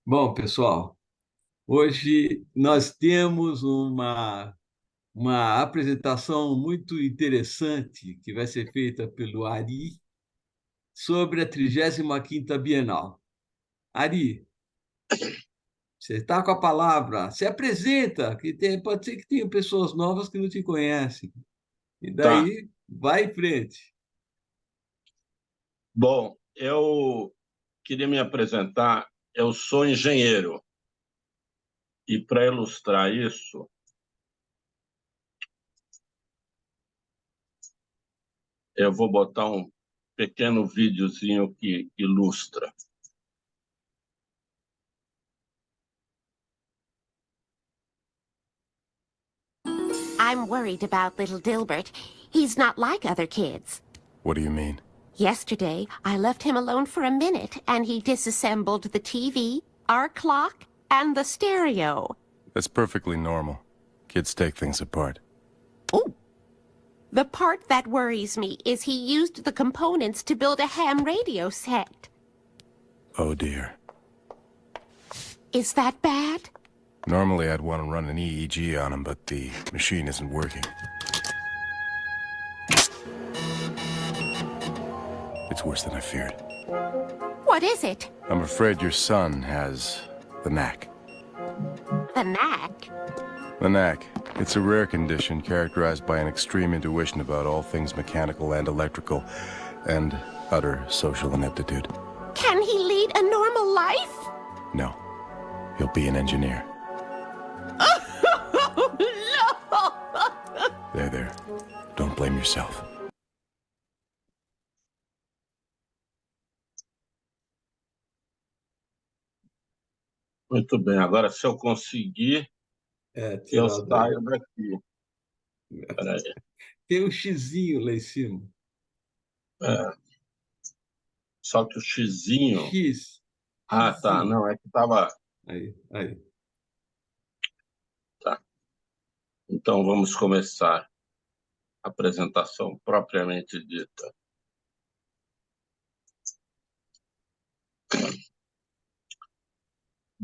Bom, pessoal, hoje nós temos uma apresentação muito interessante que vai ser feita pelo Ari sobre a 35ª Bienal. Ari, você está com a palavra, se apresenta, pode ser que tenha pessoas novas que não te conhecem. E Tá. daí, vai em frente. Bom, eu queria me apresentar. Eu sou engenheiro e, para ilustrar isso, eu vou botar um pequeno videozinho que ilustra. I'm worried about little Dilbert. He's not like other kids. What do you mean? Yesterday, I left him alone for a minute, and he disassembled the TV, our clock, and the stereo. That's perfectly normal. Kids take things apart. Oh! The part that worries me is he used the components to build a ham radio set. Oh dear. Is that bad? Normally I'd want to run an EEG on him, but the machine isn't working. It's worse than I feared. What is it? I'm afraid your son has the knack. The knack? The knack. It's a rare condition characterized by an extreme intuition about all things mechanical and electrical, and utter social ineptitude. Can he lead a normal life? No. He'll be an engineer. No! There. Don't blame yourself. Muito bem. Agora, se eu conseguir, eu Tirar saio daqui. Espera aí. Tem um xizinho lá em cima. Só que o xizinho... X. Ah, tá. Xizinho. Não, é que estava... Aí. Tá. Então, vamos começar a apresentação propriamente dita.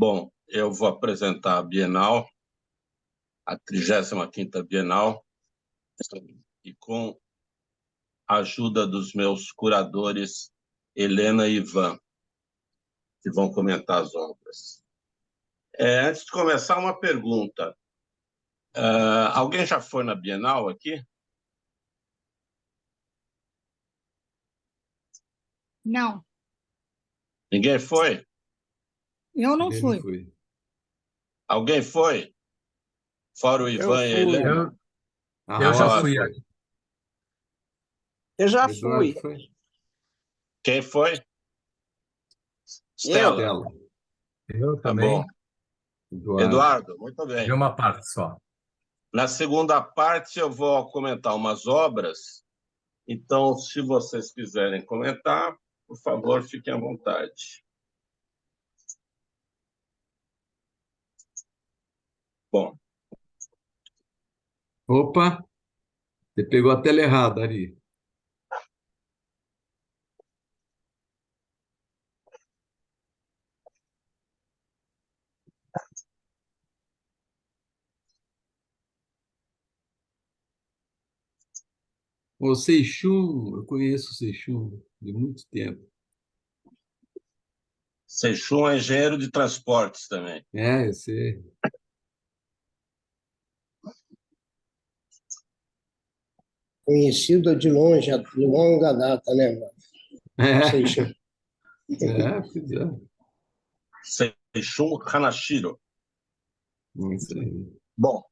Bom, eu vou apresentar a Bienal, a 35ª Bienal, e com a ajuda dos meus curadores, Helena e Ivan, que vão comentar as obras. Antes de começar, uma pergunta. Alguém já foi na Bienal aqui? Não, Ninguém foi? eu não Ele não fui. foi. Alguém foi? Fora o Ivan e a fui. Helena? Eu já Rosa fui. foi. Eu já Eduardo fui. foi. Quem foi? Stella. Tela. Eu Tá também. bom. Eduardo. Eduardo, muito bem. Vi uma parte só. Na segunda parte, eu vou comentar umas obras. Então, se vocês quiserem comentar, por favor, fiquem à vontade. Bom, Opa, você pegou a tela errada, Ari. O Seixum, eu conheço o Seixum de muito tempo. Seixum é engenheiro de transportes também. Eu sei. Conhecido de longe, de longa data, né, mano? Seixão. Pois é. Seixum Hanashiro. Isso aí. Bom,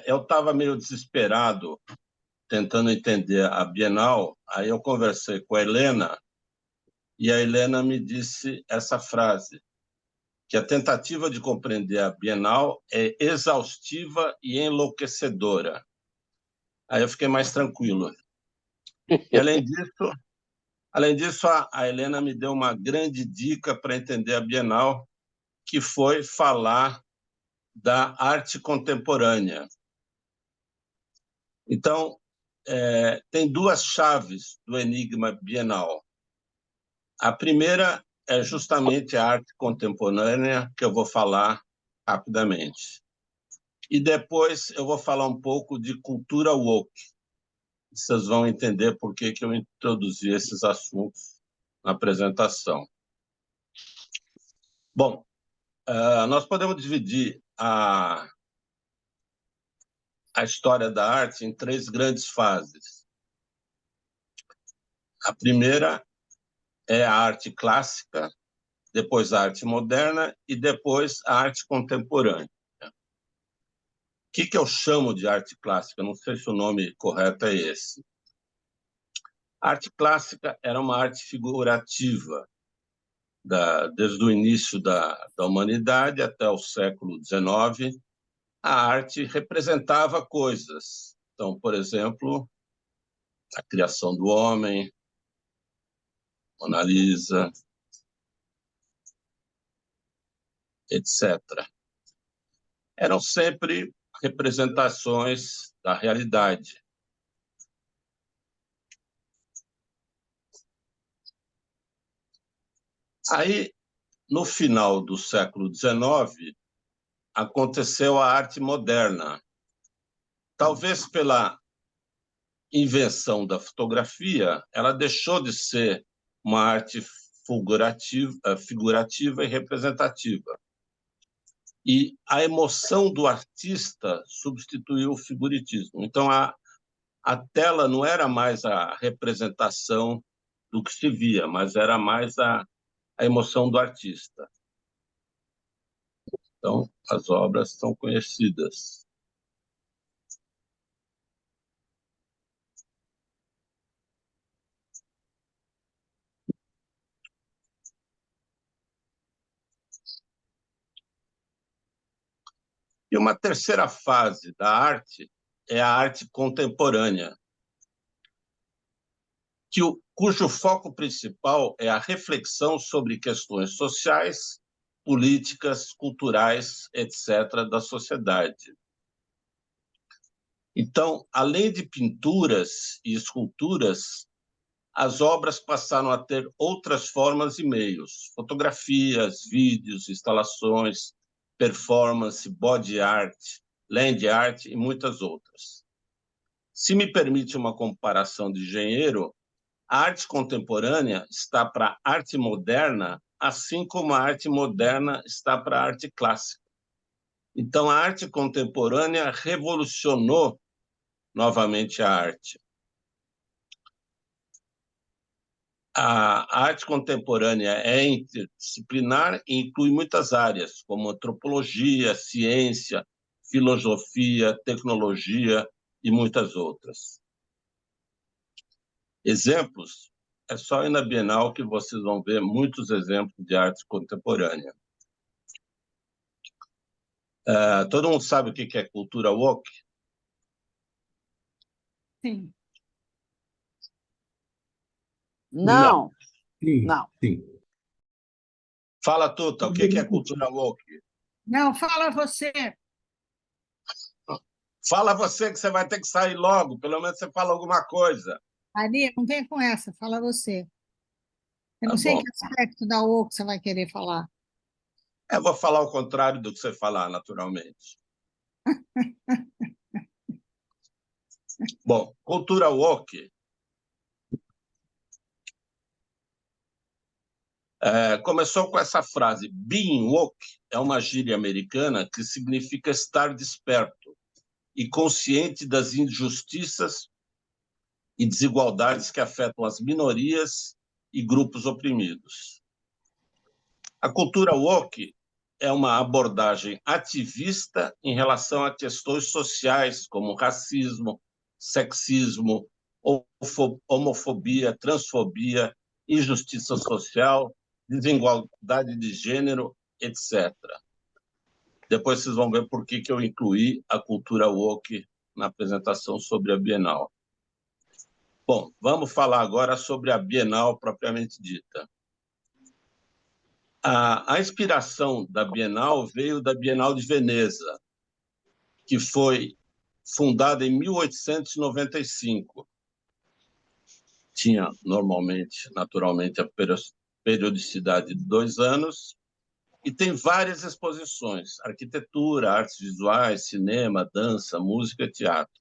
eu estava meio desesperado tentando entender a Bienal, aí eu conversei com a Helena, e a Helena me disse essa frase, que a tentativa de compreender a Bienal é exaustiva e enlouquecedora. Aí eu fiquei mais tranquilo. E, além disso, a Helena me deu uma grande dica para entender a Bienal, que foi falar da arte contemporânea. Então, tem duas chaves do enigma bienal. A primeira é justamente a arte contemporânea que eu vou falar rapidamente. E depois eu vou falar um pouco de cultura woke. Vocês vão entender por que eu introduzi esses assuntos na apresentação. Bom, nós podemos dividir a história da arte em 3 grandes fases. A primeira é a arte clássica, depois a arte moderna e depois a arte contemporânea. O que eu chamo de arte clássica? Não sei se o nome correto é esse. A arte clássica era uma arte figurativa, desde o início da humanidade até o século XIX. A arte representava coisas. Então, por exemplo, a criação do homem, Mona Lisa, etc. Eram sempre representações da realidade. Aí, no final do século XIX, aconteceu a arte moderna. Talvez pela invenção da fotografia, ela deixou de ser uma arte figurativa e representativa. E a emoção do artista substituiu o figuritismo. Então, a tela não era mais a representação do que se via, mas era mais a emoção do artista. Então, as obras são conhecidas. E uma terceira fase da arte é a arte contemporânea, cujo foco principal é a reflexão sobre questões sociais, políticas, culturais, etc., da sociedade. Então, além de pinturas e esculturas, as obras passaram a ter outras formas e meios: fotografias, vídeos, instalações, performance, body art, land art e muitas outras. Se me permite uma comparação de engenheiro, a arte contemporânea está para a arte moderna, assim como a arte moderna está para a arte clássica. Então, a arte contemporânea revolucionou novamente a arte. A arte contemporânea é interdisciplinar e inclui muitas áreas, como antropologia, ciência, filosofia, tecnologia e muitas outras. Exemplos, é só ir na Bienal que vocês vão ver muitos exemplos de arte contemporânea. Todo mundo sabe o que é cultura woke? Sim. Não. Sim, Não. sim. Fala, Tuta, o que é cultura woke? Não, fala você. Fala você que você vai ter que sair logo, pelo menos você fala alguma coisa. Ari, não vem com essa, fala você. Eu não Tá sei bom. que aspecto da O que você vai querer falar. Eu vou falar o contrário do que você falar, naturalmente. Bom, cultura woke começou com essa frase: being woke é uma gíria americana que significa estar desperto e consciente das injustiças e desigualdades que afetam as minorias e grupos oprimidos. A cultura woke é uma abordagem ativista em relação a questões sociais como racismo, sexismo, homofobia, transfobia, injustiça social, desigualdade de gênero, etc. Depois vocês vão ver por que eu incluí a cultura woke na apresentação sobre a Bienal. Bom, vamos falar agora sobre a Bienal propriamente dita. A inspiração da Bienal veio da Bienal de Veneza, que foi fundada em 1895. Tinha, naturalmente, a periodicidade de 2 anos, e tem várias exposições: arquitetura, artes visuais, cinema, dança, música e teatro.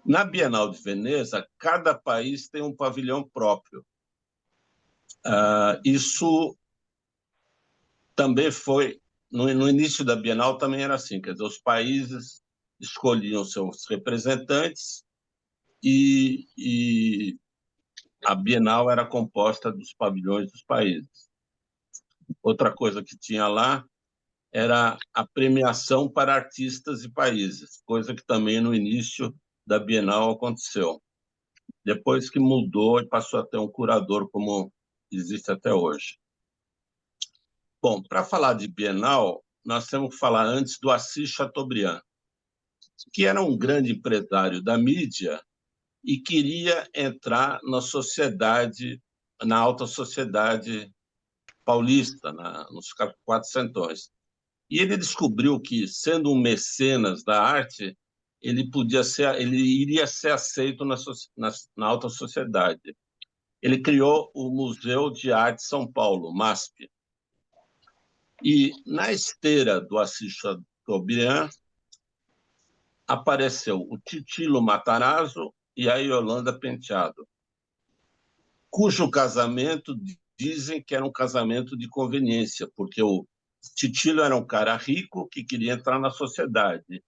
Na Bienal de Veneza, cada país tem um pavilhão próprio. Isso também foi, no início da Bienal também era assim, quer dizer, os países escolhiam seus representantes e a Bienal era composta dos pavilhões dos países. Outra coisa que tinha lá era a premiação para artistas e países, coisa que também no início da Bienal aconteceu. Depois que mudou e passou a ter um curador, como existe até hoje. Bom, para falar de Bienal, nós temos que falar antes do Assis Chateaubriand, que era um grande empresário da mídia e queria entrar na sociedade, na alta sociedade paulista, nos quatrocentões. E ele descobriu que, sendo um mecenas da arte, ele iria ser aceito na alta sociedade. Ele criou o Museu de Arte São Paulo, MASP. E na esteira do Assis Chateaubriand apareceu o Titilo Matarazzo e a Yolanda Penteado, cujo casamento dizem que era um casamento de conveniência, porque o Titilo era um cara rico que queria entrar na sociedade.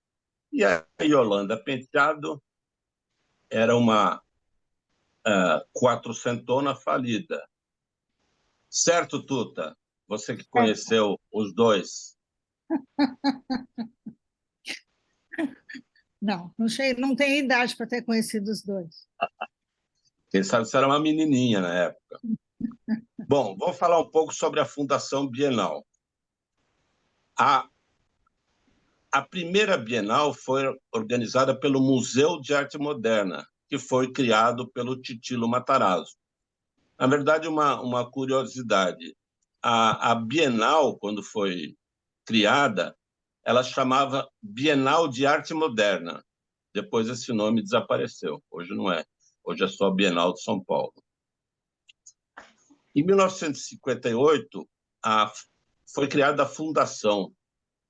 E a Yolanda Penteado era uma quatrocentona falida. Certo, Tuta? Você que conheceu os dois. Não, não tenho idade para ter conhecido os dois. Quem sabe você era uma menininha na época. Bom, vamos falar um pouco sobre a Fundação Bienal. A primeira Bienal foi organizada pelo Museu de Arte Moderna, que foi criado pelo Titilo Matarazzo. Na verdade, uma curiosidade, a Bienal, quando foi criada, ela chamava Bienal de Arte Moderna. Depois esse nome desapareceu, hoje não é. Hoje é só a Bienal de São Paulo. Em 1958, foi criada a Fundação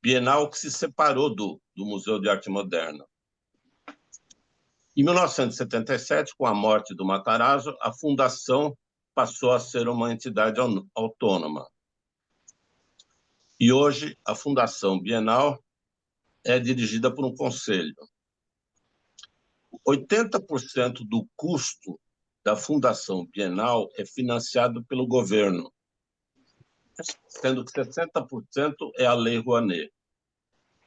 Bienal, que se separou do Museu de Arte Moderna. Em 1977, com a morte do Matarazzo, a Fundação passou a ser uma entidade autônoma. E hoje, a Fundação Bienal é dirigida por um conselho. 80% do custo da Fundação Bienal é financiado pelo governo, sendo que 60% é a Lei Rouanet.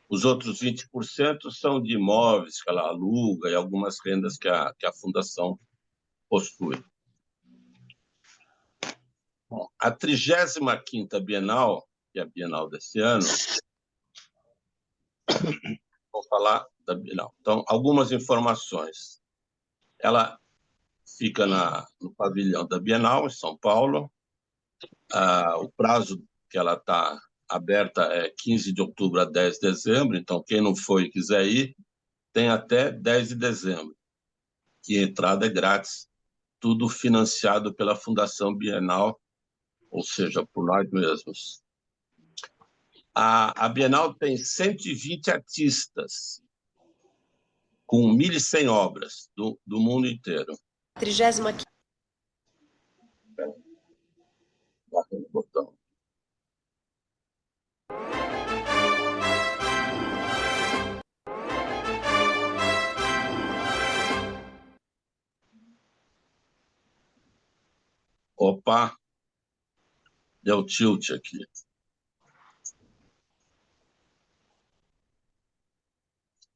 Os outros 20% são de imóveis que ela aluga e algumas rendas que a Fundação possui. Bom, a 35ª Bienal, que é a Bienal desse ano, vou falar da Bienal. Então, algumas informações. Ela fica no pavilhão da Bienal, em São Paulo. O prazo que ela está aberta é 15 de outubro a 10 de dezembro, então quem não foi e quiser ir, tem até 10 de dezembro. E a entrada é grátis, tudo financiado pela Fundação Bienal, ou seja, por nós mesmos. A Bienal tem 120 artistas, com 1.100 obras do mundo inteiro. 35ª. Botão. Opa, deu tilt aqui.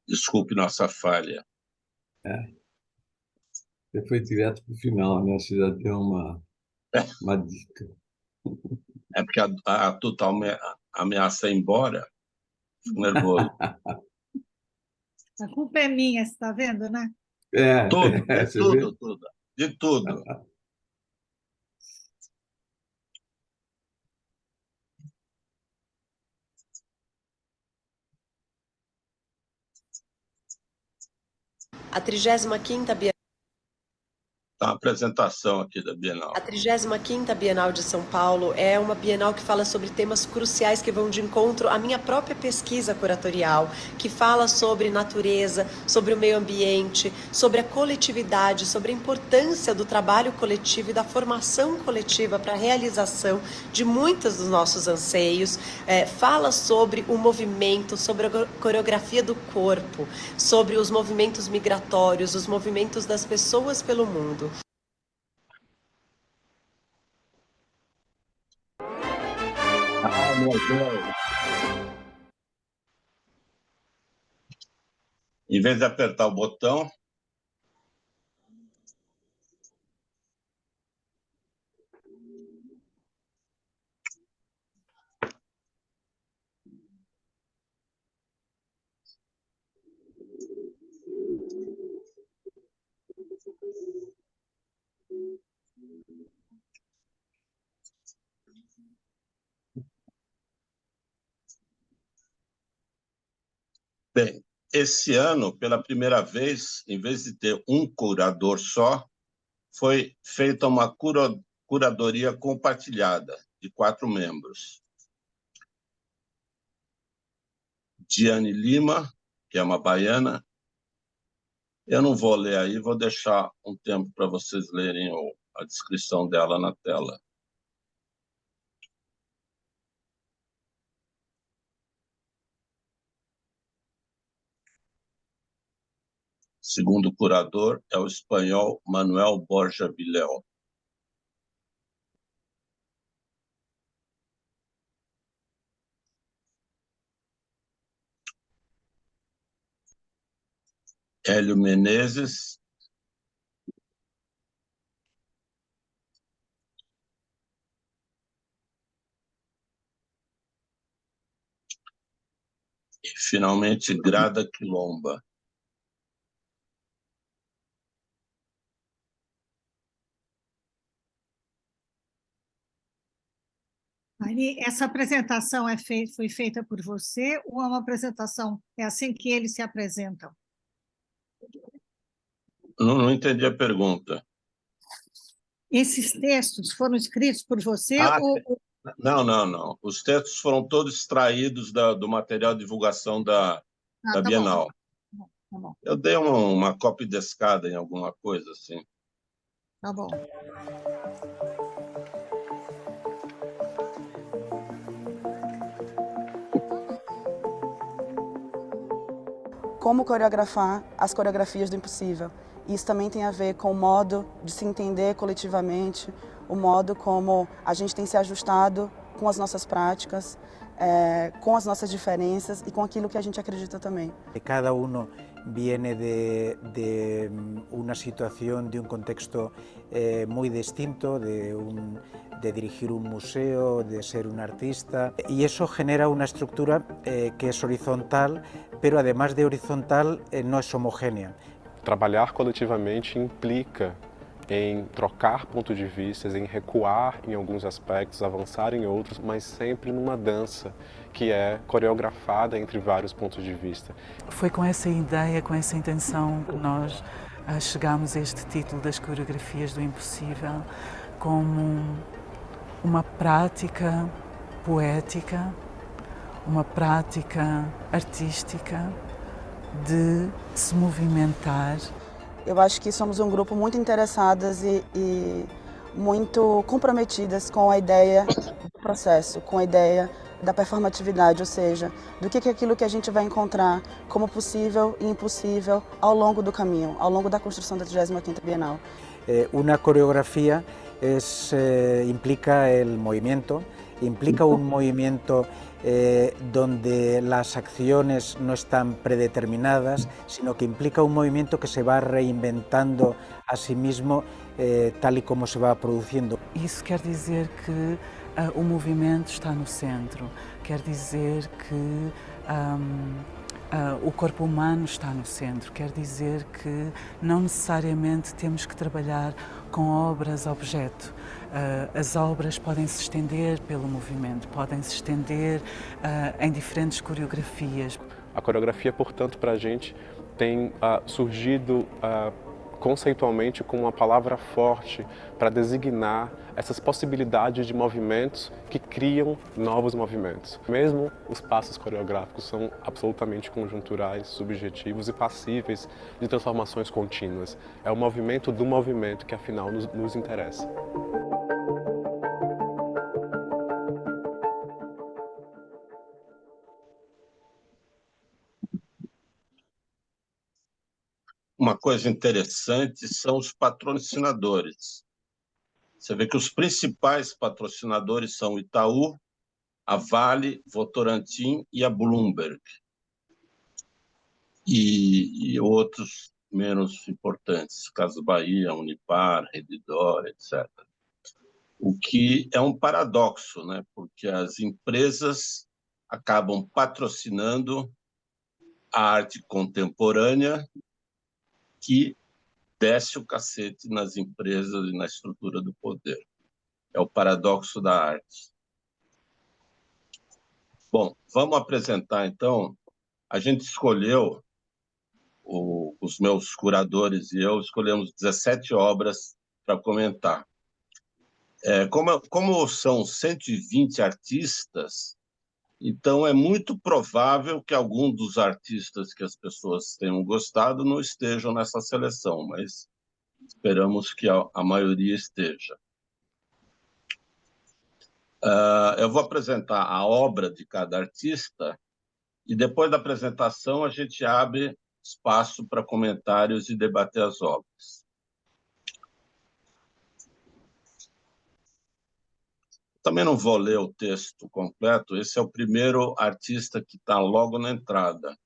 Desculpe nossa falha. Você foi direto para o final, né? Você já deu uma dica. É porque a Tuta ameaça ir embora. Fico nervoso. A culpa é minha, você está vendo, né? Tudo, Você vê? tudo. De tudo. A 35ª Bienal. uma apresentação aqui da Bienal. A 35ª Bienal de São Paulo é uma Bienal que fala sobre temas cruciais que vão de encontro à minha própria pesquisa curatorial, que fala sobre natureza, sobre o meio ambiente, sobre a coletividade, sobre a importância do trabalho coletivo e da formação coletiva para a realização de muitos dos nossos anseios, fala sobre o movimento, sobre a coreografia do corpo, sobre os movimentos migratórios, os movimentos das pessoas pelo mundo. Meu Deus. Em vez de apertar o botão, bem, esse ano, pela primeira vez, em vez de ter um curador só, foi feita uma curadoria compartilhada de 4 membros. Diane Lima, que é uma baiana. Eu não vou ler aí, vou deixar um tempo para vocês lerem a descrição dela na tela. Segundo curador é o espanhol Manuel Borja Viléu. Hélio Menezes. E, finalmente, Grada Quilomba. Ari, essa apresentação foi feita por você ou é uma apresentação, é assim que eles se apresentam? Não entendi a pergunta. Esses textos foram escritos por você ou... Não. Os textos foram todos extraídos do material de divulgação da Bienal. Tá bom. Eu dei uma cópia descada em alguma coisa, assim. Tá bom. Como coreografar as coreografias do impossível. Isso também tem a ver com o modo de se entender coletivamente, o modo como a gente tem se ajustado com as nossas práticas, com as nossas diferenças e com aquilo que a gente acredita também. Cada uno viene de una situación, de un contexto muy distinto, de dirigir un museo, de ser un artista, y eso genera una estructura que es horizontal, pero además de horizontal no es homogénea. Trabalhar coletivamente implica em trocar pontos de vista, em recuar em alguns aspectos, avançar em outros, mas sempre numa dança que é coreografada entre vários pontos de vista. Foi com essa ideia, com essa intenção que nós chegámos a este título das coreografias do impossível, como uma prática poética, uma prática artística de se movimentar. Eu acho que somos um grupo muito interessadas e muito comprometidas com a ideia do processo, com a ideia da performatividade, ou seja, do que é aquilo que a gente vai encontrar como possível e impossível ao longo do caminho, ao longo da construção da 35ª Bienal. Una coreografía implica el movimiento, implica un movimiento donde las acciones no están predeterminadas, sino que implica un movimiento que se va reinventando a sí mismo tal y como se va produciendo. Isso quer dizer que o movimento está no centro, quer dizer que o corpo humano está no centro, quer dizer que não necessariamente temos que trabalhar com obras-objeto. As obras podem se estender pelo movimento, podem se estender em diferentes coreografias. A coreografia, portanto, para a gente tem surgido conceitualmente como uma palavra forte para designar essas possibilidades de movimentos que criam novos movimentos. Mesmo os passos coreográficos são absolutamente conjunturais, subjetivos e passíveis de transformações contínuas. É o movimento do movimento que afinal nos interessa. Uma coisa interessante são os patrocinadores. Você vê que os principais patrocinadores são o Itaú, a Vale, Votorantim e a Bloomberg. E outros menos importantes, Casas Bahia, Unipar, Redditor, etc. O que é um paradoxo, né? Porque as empresas acabam patrocinando a arte contemporânea que desce o cacete nas empresas e na estrutura do poder. É o paradoxo da arte. Bom, vamos apresentar, então. A gente escolheu, os meus curadores e eu, escolhemos 17 obras para comentar. Como são 120 artistas, então é muito provável que algum dos artistas que as pessoas tenham gostado não estejam nessa seleção, mas esperamos que a maioria esteja. Eu vou apresentar a obra de cada artista e depois da apresentação a gente abre espaço para comentários e debater as obras. Também não vou ler o texto completo, esse é o primeiro artista que está logo na entrada.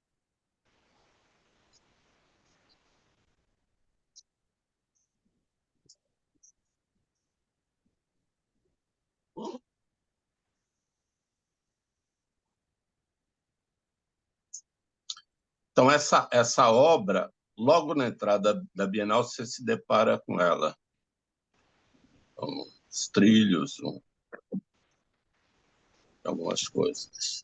Então, essa obra, logo na entrada da Bienal, você se depara com ela. Os trilhos, algumas coisas.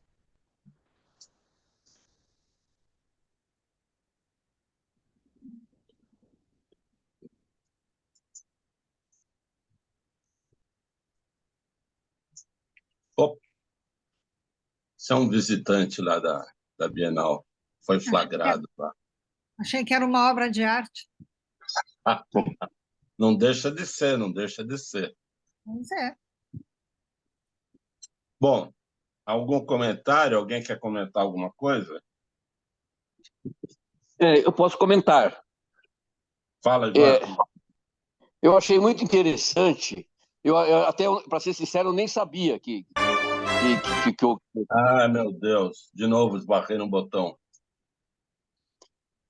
Você é um visitante lá da Bienal, foi flagrado lá. Achei que era uma obra de arte. Não deixa de ser, não deixa de ser. Pois é. Bom, algum comentário? Alguém quer comentar alguma coisa? Eu posso comentar. Fala, Ivan. Eu achei muito interessante. Eu até, para ser sincero, eu nem sabia que eu... Ah, meu Deus, de novo esbarrei no botão.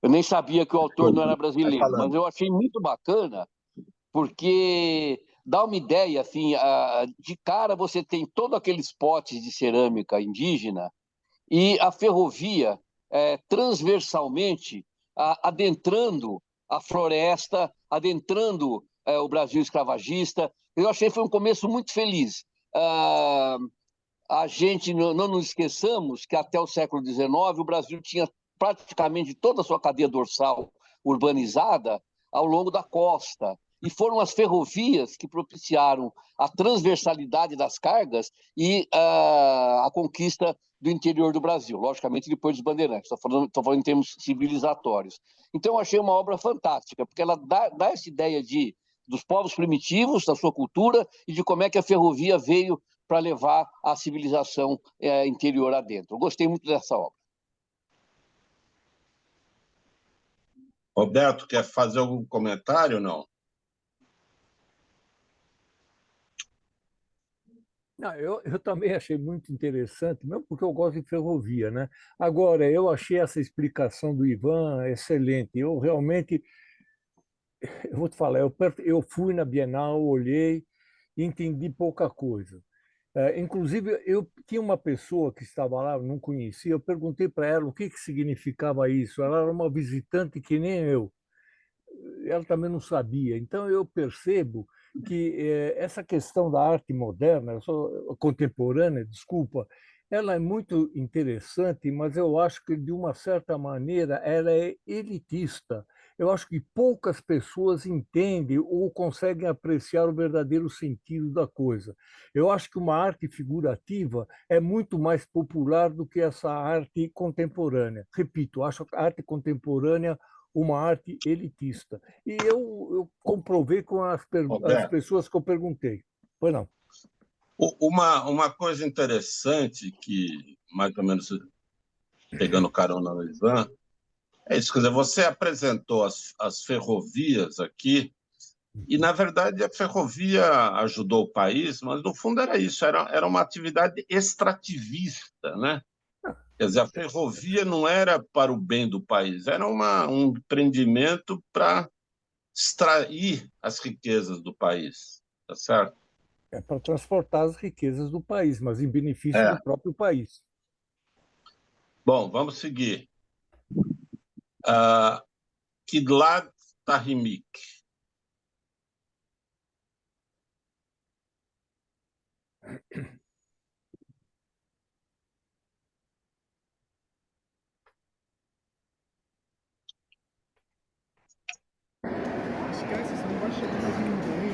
Eu nem sabia que o autor não era brasileiro, mas eu achei muito bacana, porque dá uma ideia, assim, de cara você tem todos aqueles potes de cerâmica indígena e a ferrovia transversalmente adentrando a floresta, adentrando o Brasil escravagista. Eu achei que foi um começo muito feliz. A gente não nos esqueçamos que até o século XIX o Brasil tinha praticamente toda a sua cadeia dorsal urbanizada ao longo da costa. E foram as ferrovias que propiciaram a transversalidade das cargas e a conquista do interior do Brasil, logicamente depois dos bandeirantes, estou falando em termos civilizatórios. Então, eu achei uma obra fantástica, porque ela dá essa ideia dos povos primitivos, da sua cultura, e de como é que a ferrovia veio para levar a civilização interior adentro. Eu gostei muito dessa obra. Roberto, quer fazer algum comentário ou não? Não, eu também achei muito interessante, mesmo porque eu gosto de ferrovia, né? Agora, eu achei essa explicação do Ivan excelente. Eu realmente, eu vou te falar, eu fui na Bienal, olhei e entendi pouca coisa. Inclusive, eu tinha uma pessoa que estava lá, não conhecia, eu perguntei para ela o que significava isso. Ela era uma visitante que nem eu. Ela também não sabia. Então, eu percebo que essa questão da arte moderna, contemporânea, desculpa, ela é muito interessante, mas eu acho que, de uma certa maneira, ela é elitista. eu acho que poucas pessoas entendem ou conseguem apreciar o verdadeiro sentido da coisa. Eu acho que uma arte figurativa é muito mais popular do que essa arte contemporânea. Repito, acho a arte contemporânea uma arte elitista. E eu comprovei com as Roberto, pessoas que eu perguntei. Pois não. Uma coisa interessante que, mais ou menos pegando carona no Ivan, é isso. Quer dizer, você apresentou as ferrovias aqui, e, na verdade, a ferrovia ajudou o país, mas, no fundo, era isso, era uma atividade extrativista, né? Quer dizer, a ferrovia não era para o bem do país, era um empreendimento para extrair as riquezas do país, tá certo? É para transportar as riquezas do país, mas em benefício do próprio país. Bom, vamos seguir. Kidlat Tahimik. Esquece, você não vai chegar mais ninguém,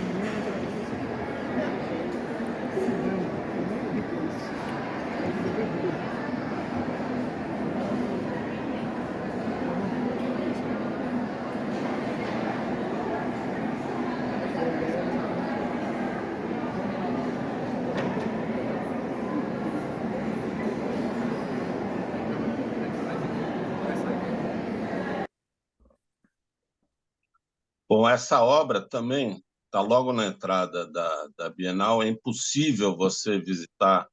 Bom, essa obra também está logo na entrada da Bienal. É impossível você visitar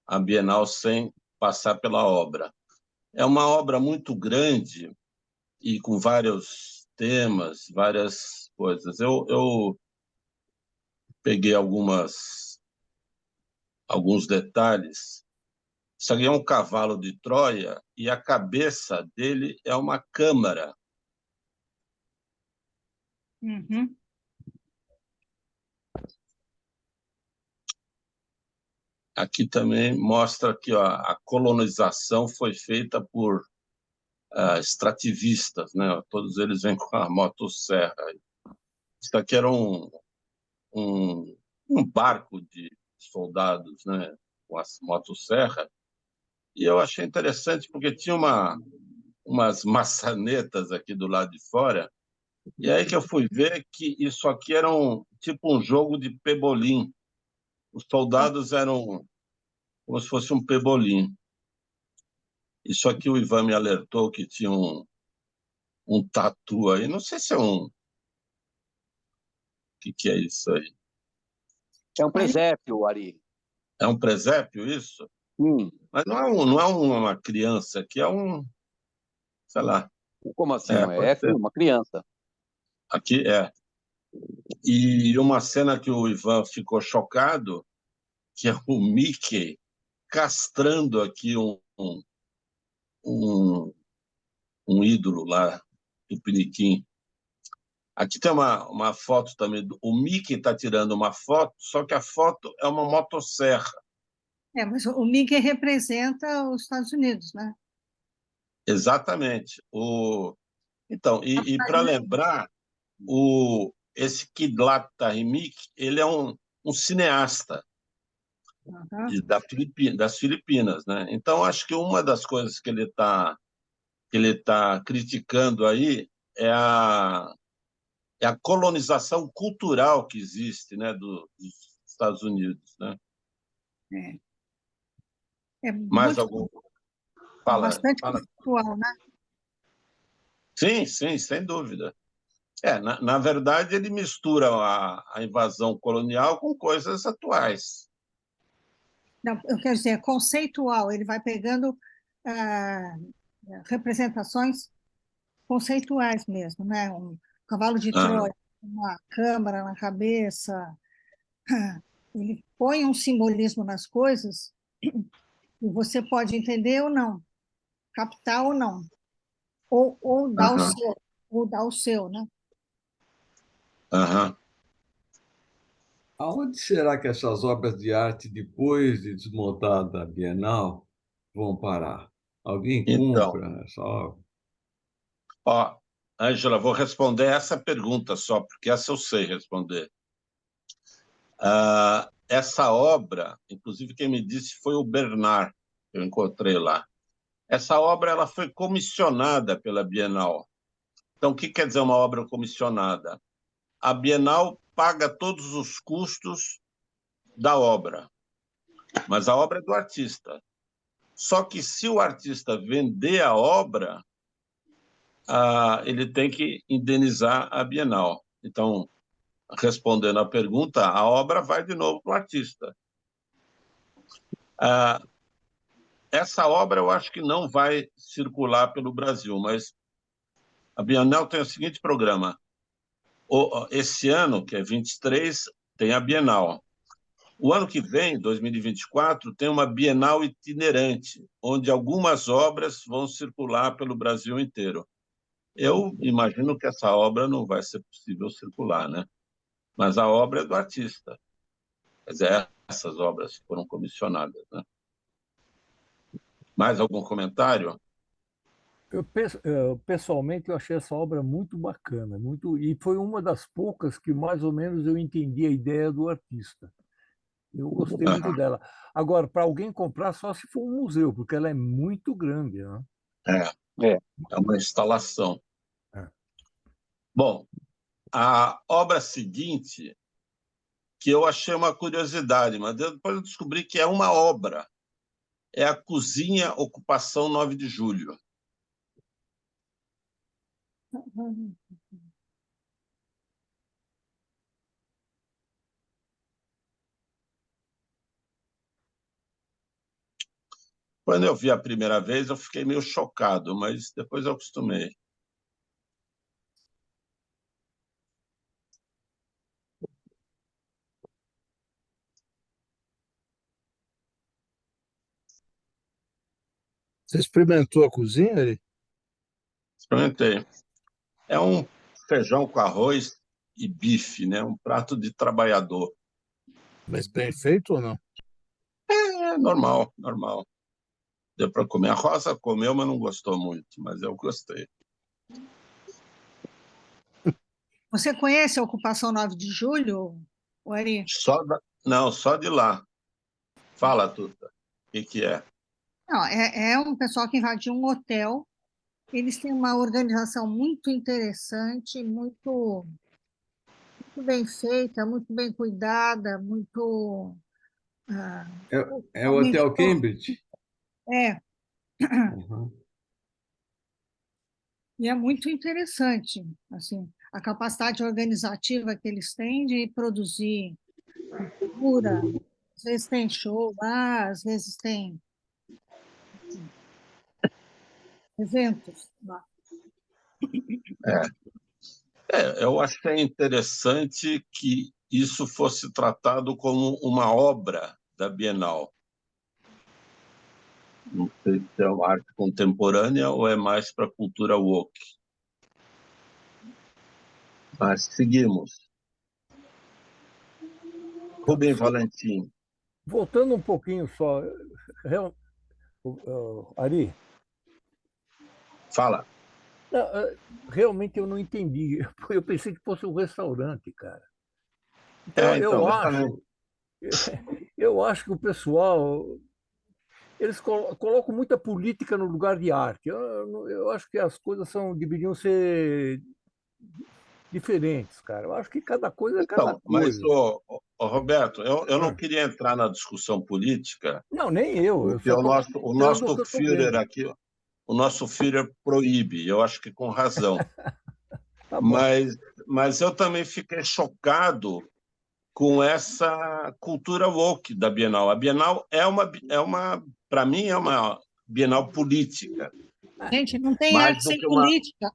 a Bienal sem passar pela obra. É uma obra muito grande e com vários temas, várias coisas. Eu peguei alguns detalhes. Isso aqui é um cavalo de Troia e a cabeça dele é uma câmara. Uhum. Aqui também mostra que ó, a colonização foi feita por extrativistas, né? Todos eles vêm com a motosserra. Isso aqui era um barco de soldados, né? Com a motosserra. E eu achei interessante porque tinha umas maçanetas aqui do lado de fora. E aí que eu fui ver que isso aqui era tipo um jogo de pebolim. Os soldados eram como se fosse um pebolim. Isso aqui o Ivan me alertou que tinha um tatu aí. Não sei se é um... O que é isso aí? É um presépio, Ari. É um presépio isso? Mas não é uma criança aqui, é sei lá. Como assim? Não é? Pode ser. Uma criança. Aqui é. E uma cena que o Ivan ficou chocado, que é o Mickey castrando aqui um ídolo lá, do Piniquim. Aqui tem uma foto também. O Mickey está tirando uma foto, só que a foto é uma motosserra. Mas o Mickey representa os Estados Unidos, né? Exatamente. Então, e para lembrar, esse Kidlat Tahimik, ele é um cineasta das Filipinas, né? Então, acho que uma das coisas que ele tá criticando aí é a colonização cultural que existe, né, dos Estados Unidos, né? Mais algum? Bastante cultural, né? Sim, sem dúvida. Na verdade, ele mistura a invasão colonial com coisas atuais. Não, eu quero dizer, conceitual, ele vai pegando representações conceituais mesmo, né? Um cavalo de Troia, uma câmara na cabeça. Ele põe um simbolismo nas coisas e você pode entender ou não, captar ou não, ou dar o seu, né? Aonde será que essas obras de arte, depois de desmontada a Bienal, vão parar? Alguém compra essa obra? Ó, Ângela, vou responder essa pergunta só, porque essa eu sei responder. Essa obra, inclusive quem me disse foi o Bernard, que eu encontrei lá. Essa obra ela foi comissionada pela Bienal. Então, o que quer dizer uma obra comissionada? A Bienal paga todos os custos da obra, mas a obra é do artista. Só que se o artista vender a obra, ele tem que indenizar a Bienal. Então, respondendo à pergunta, a obra vai de novo para o artista. Essa obra eu acho que não vai circular pelo Brasil, mas a Bienal tem o seguinte programa. Esse ano, que é 23, tem a Bienal. O ano que vem, 2024, tem uma Bienal itinerante, onde algumas obras vão circular pelo Brasil inteiro. Eu imagino que essa obra não vai ser possível circular, né? Mas a obra é do artista. Quer dizer, essas obras foram comissionadas, né? Mais algum comentário? Pessoalmente, eu achei essa obra muito bacana, e foi uma das poucas que mais ou menos eu entendi a ideia do artista. Eu gostei muito dela. Agora, para alguém comprar, só se for um museu, porque ela é muito grande, né? É uma instalação. Bom, a obra seguinte, que eu achei uma curiosidade, mas depois eu descobri que é uma obra. É a Cozinha Ocupação 9 de Julho. Quando eu vi a primeira vez, eu fiquei meio chocado, mas depois eu acostumei. Você experimentou a cozinha, Ari? Experimentei. É um feijão com arroz e bife, né? Um prato de trabalhador. Mas bem feito ou não? É normal, normal. Deu para comer. A Rosa comeu, mas não gostou muito, mas eu gostei. Você conhece a Ocupação 9 de Julho, Ari? Não, só de lá. Fala, Tuta. O que é? Não, é um pessoal que invadiu um hotel. Eles têm uma organização muito interessante, muito bem feita, muito bem cuidada, muito... É o Hotel Cambridge? É. Uhum. E é muito interessante, assim, a capacidade organizativa que eles têm de produzir cultura. Às vezes tem show lá, às vezes tem eventos lá. Eu achei interessante que isso fosse tratado como uma obra da Bienal. Não sei se é uma arte contemporânea ou é mais para a cultura woke. Mas seguimos. Rubem Valentim. Voltando um pouquinho só, Ari. Fala. Não, realmente eu não entendi. Eu pensei que fosse um restaurante, cara. Então, eu acho que o pessoal, eles colocam muita política no lugar de arte. Eu acho que as coisas deveriam ser diferentes, cara. Eu acho que cada coisa é cada coisa. Mas, Roberto, eu não queria entrar na discussão política. Não, nem eu. Porque o nosso Führer aqui, o nosso Führer proíbe, eu acho que com razão. Tá, mas eu também fiquei chocado com essa cultura woke da Bienal. A Bienal para mim, é uma Bienal política. Gente, não tem arte sem política.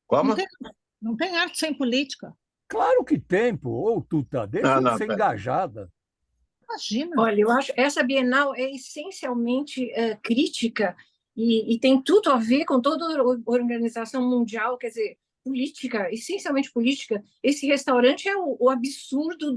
Como? Não tem arte sem política. Claro que tem, pô. Tuta, deixa de ser engajada. Imagina. Olha, eu acho que essa Bienal é essencialmente crítica e tem tudo a ver com toda a organização mundial, quer dizer, política, essencialmente política. Esse restaurante é o absurdo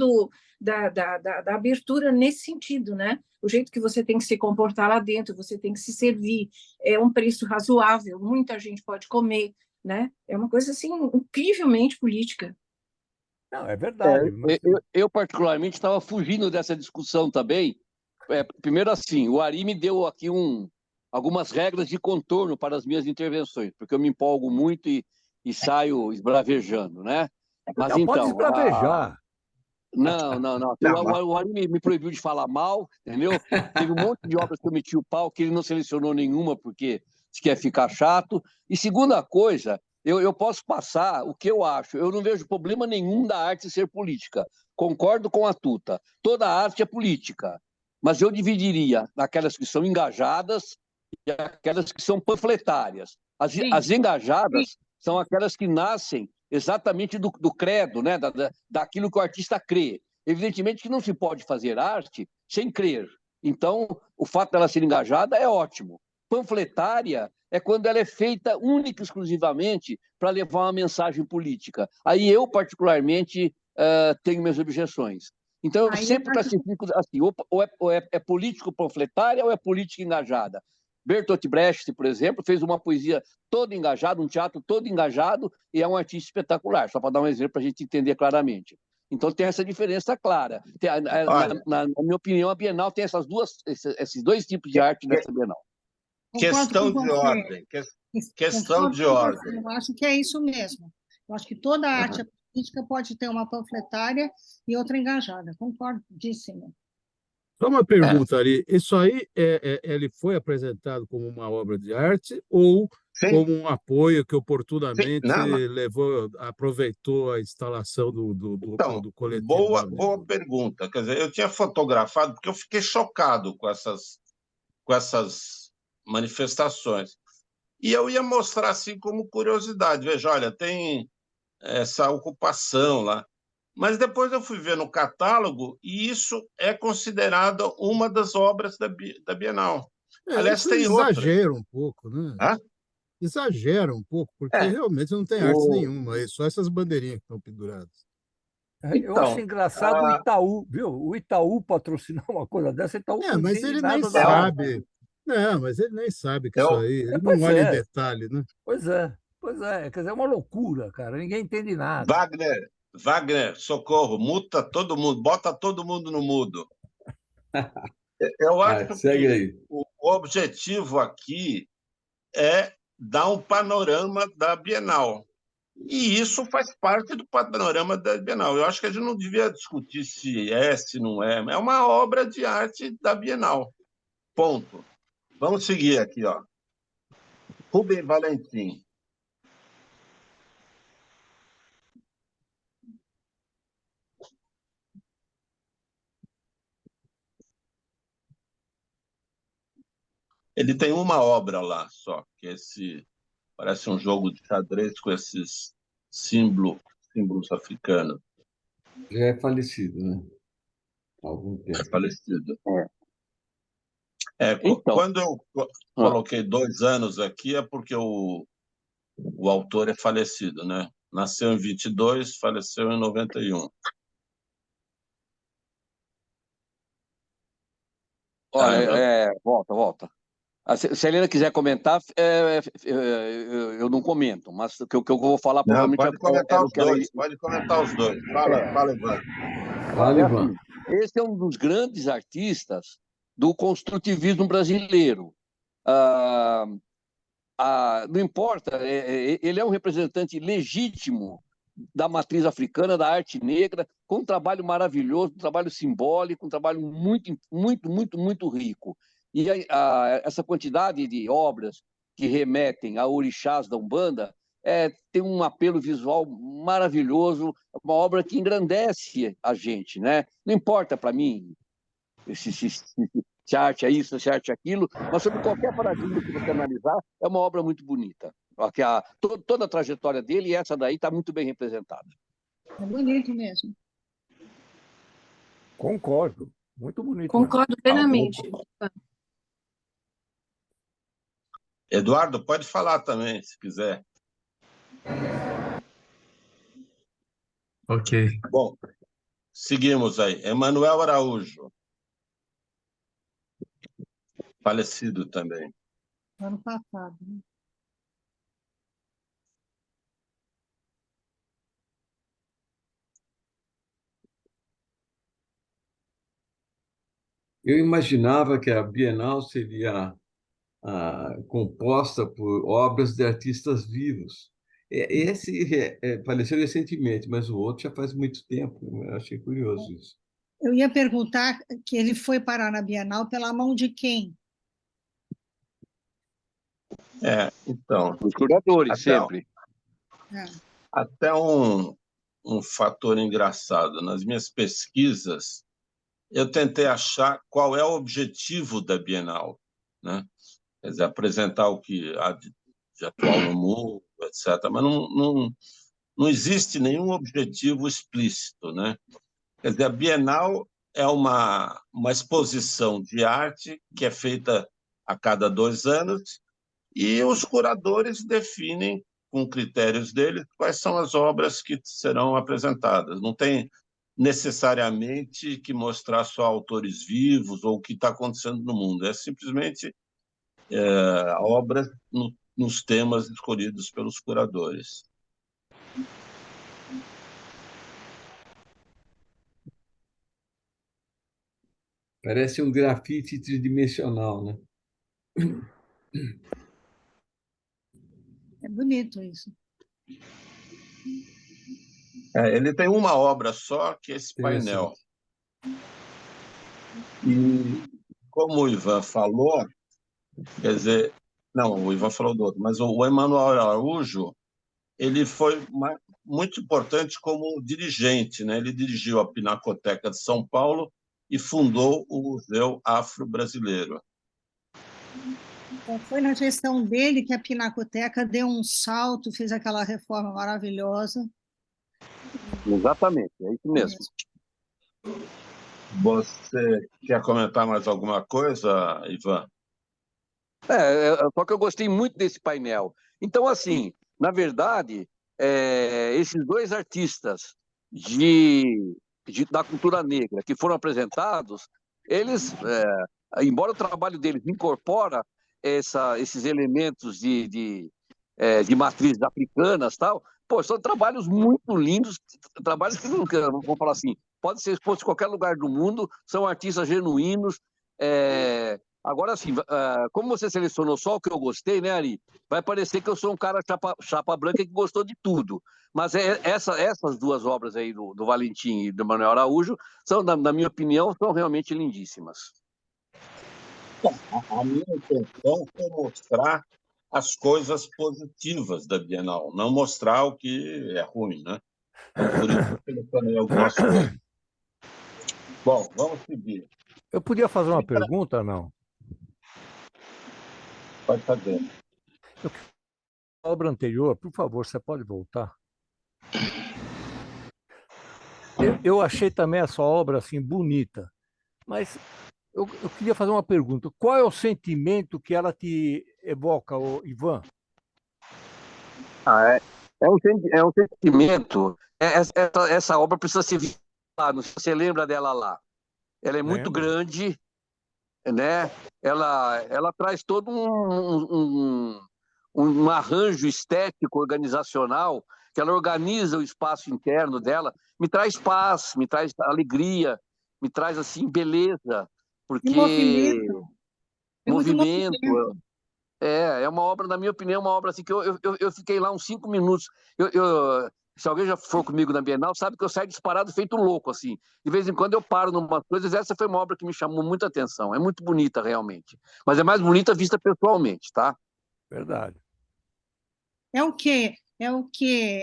da abertura nesse sentido, né? O jeito que você tem que se comportar lá dentro, você tem que se servir, é um preço razoável, muita gente pode comer, né? É uma coisa assim incrivelmente política. Não, é verdade. Eu particularmente estava fugindo dessa discussão também. Primeiro assim, o Ari me deu aqui algumas regras de contorno para as minhas intervenções, porque eu me empolgo muito e saio esbravejando, né? Mas Não, pode então, esbravejar. não. O Ari me proibiu de falar mal, entendeu? Teve um monte de obras que eu meti o pau, que ele não selecionou nenhuma, porque se quer ficar chato. E segunda coisa, eu posso passar o que eu acho. Eu não vejo problema nenhum da arte ser política. Concordo com a Tuta. Toda arte é política. Mas eu dividiria aquelas que são engajadas e aquelas que são panfletárias. As engajadas são aquelas que nascem exatamente do credo, né? Daquilo que o artista crê. Evidentemente que não se pode fazer arte sem crer. Então, o fato dela ser engajada é ótimo. Panfletária é quando ela é feita única e exclusivamente para levar uma mensagem política. Aí eu, particularmente, tenho minhas objeções. Então, eu sempre classifico assim, ou é político panfletária ou é política engajada. Bertolt Brecht, por exemplo, fez uma poesia toda engajada, um teatro todo engajado, e é um artista espetacular, só para dar um exemplo para a gente entender claramente. Então, tem essa diferença clara. Na minha opinião, a Bienal tem esses dois tipos de arte nessa Bienal. Questão de ordem. Questão de ordem. Eu acho que é isso mesmo. Eu acho que toda arte política pode ter uma panfletária e outra engajada. Concordíssimo. Só uma pergunta ali. Isso aí, ele foi apresentado como uma obra de arte ou como um apoio que oportunamente aproveitou a instalação do coletivo? Boa pergunta. Quer dizer, eu tinha fotografado porque eu fiquei chocado com essas manifestações. E eu ia mostrar assim como curiosidade. Veja, olha, tem essa ocupação lá. Mas depois eu fui ver no catálogo e isso é considerado uma das obras da Bienal. Aliás, isso tem exagera outras. um pouco, né? Hã? Exagera um pouco, porque realmente não tem arte nenhuma, é só essas bandeirinhas que estão penduradas. Eu acho engraçado o Itaú, viu? O Itaú patrocinar uma coisa dessa, Itaú não mas entende ele nada nem da sabe. Não, mas ele nem sabe que isso aí, ele não olha em detalhe, né? Pois é. Quer dizer, é uma loucura, cara. Ninguém entende nada. Wagner, socorro, muta todo mundo, bota todo mundo no mudo. Eu acho que o objetivo aqui é dar um panorama da Bienal. E isso faz parte do panorama da Bienal. Eu acho que a gente não devia discutir se não é. É uma obra de arte da Bienal. Ponto. Vamos seguir aqui, ó. Rubem Valentim. Ele tem uma obra lá só, que parece um jogo de xadrez com esses símbolos africanos. Já é falecido, né? Há algum tempo. É falecido. Quando eu coloquei 2 anos aqui, é porque o autor é falecido, né? Nasceu em 22, faleceu em 91. Olha, volta. Se a Helena quiser comentar, eu não comento, mas o que eu vou falar provavelmente pode comentar os dois. Pode comentar os dois. Fala, Ivan. Fala, Ivan. Esse é um dos grandes artistas do construtivismo brasileiro. Não importa, ele é um representante legítimo da matriz africana, da arte negra, com um trabalho maravilhoso, um trabalho simbólico, um trabalho muito, muito, muito, muito rico. E essa quantidade de obras que remetem a orixás da Umbanda tem um apelo visual maravilhoso, uma obra que engrandece a gente, né? Não importa para mim se arte é isso, se arte é aquilo, mas sobre qualquer paradigma que você analisar, é uma obra muito bonita. Toda a trajetória dele, e essa daí está muito bem representada. É bonito mesmo. Concordo. Muito bonito. Concordo plenamente. Eduardo, pode falar também, se quiser. Ok. Bom, seguimos aí. Emanuel Araújo. Falecido também. Ano passado, né? Eu imaginava que a Bienal seria composta por obras de artistas vivos. Esse faleceu recentemente, mas o outro já faz muito tempo. Eu achei curioso isso. Eu ia perguntar que ele foi parar na Bienal pela mão de quem? Então. Os curadores, sempre. Até um fator engraçado. Nas minhas pesquisas, eu tentei achar qual é o objetivo da Bienal, né? Quer dizer, apresentar o que há de atual no mundo, etc. Mas não existe nenhum objetivo explícito, né? Quer dizer, a Bienal é uma exposição de arte que é feita a cada 2 anos e os curadores definem, com critérios deles, quais são as obras que serão apresentadas. Não tem necessariamente que mostrar só autores vivos ou o que está acontecendo no mundo. É simplesmente obras nos temas escolhidos pelos curadores. Parece um grafite tridimensional, né? É bonito isso. Ele tem uma obra só, que é esse painel. E, como o Ivan falou, quer dizer, não, o Ivan falou do outro, mas o Emanuel Araújo, ele foi muito importante como dirigente, né? Ele dirigiu a Pinacoteca de São Paulo e fundou o Museu Afro-Brasileiro. Então, foi na gestão dele que a Pinacoteca deu um salto, fez aquela reforma maravilhosa. Exatamente, é isso mesmo. Você quer comentar mais alguma coisa, Ivan? Só que eu gostei muito desse painel. Então, assim, na verdade, esses 2 artistas da cultura negra que foram apresentados, eles, embora o trabalho deles incorpora esses elementos de matrizes africanas, tal, são trabalhos muito lindos, trabalhos que não vou falar assim, pode ser exposto em qualquer lugar do mundo, são artistas genuínos. Agora, assim, como você selecionou só o que eu gostei, né, Ari? Vai parecer que eu sou um cara chapa branca que gostou de tudo. Mas essas 2 obras aí do Valentim e do Manuel Araújo, são, na minha opinião, são realmente lindíssimas. A minha intenção é mostrar as coisas positivas da Bienal, não mostrar o que é ruim, né? Então, por isso eu selecionei algumas coisas. Bom, vamos seguir. Eu podia fazer uma pergunta, não? Pode fazer. A obra anterior, por favor, você pode voltar? Eu achei também essa obra assim bonita, mas eu queria fazer uma pergunta. Qual é o sentimento que ela te evoca, Ivan? É um sentimento. Essa obra precisa ser vista lá. Não sei se você lembra dela lá. Ela é muito grande, né? Ela traz todo um arranjo estético, organizacional, que ela organiza o espaço interno dela, me traz paz, me traz alegria, me traz assim beleza, porque movimento. É uma obra, na minha opinião, uma obra assim que eu fiquei lá uns 5 minutos. Se alguém já for comigo na Bienal, sabe que eu saio disparado feito louco, assim. De vez em quando eu paro em umas coisas. Essa foi uma obra que me chamou muita atenção. É muito bonita, realmente. Mas é mais bonita vista pessoalmente, tá? Verdade. É o quê?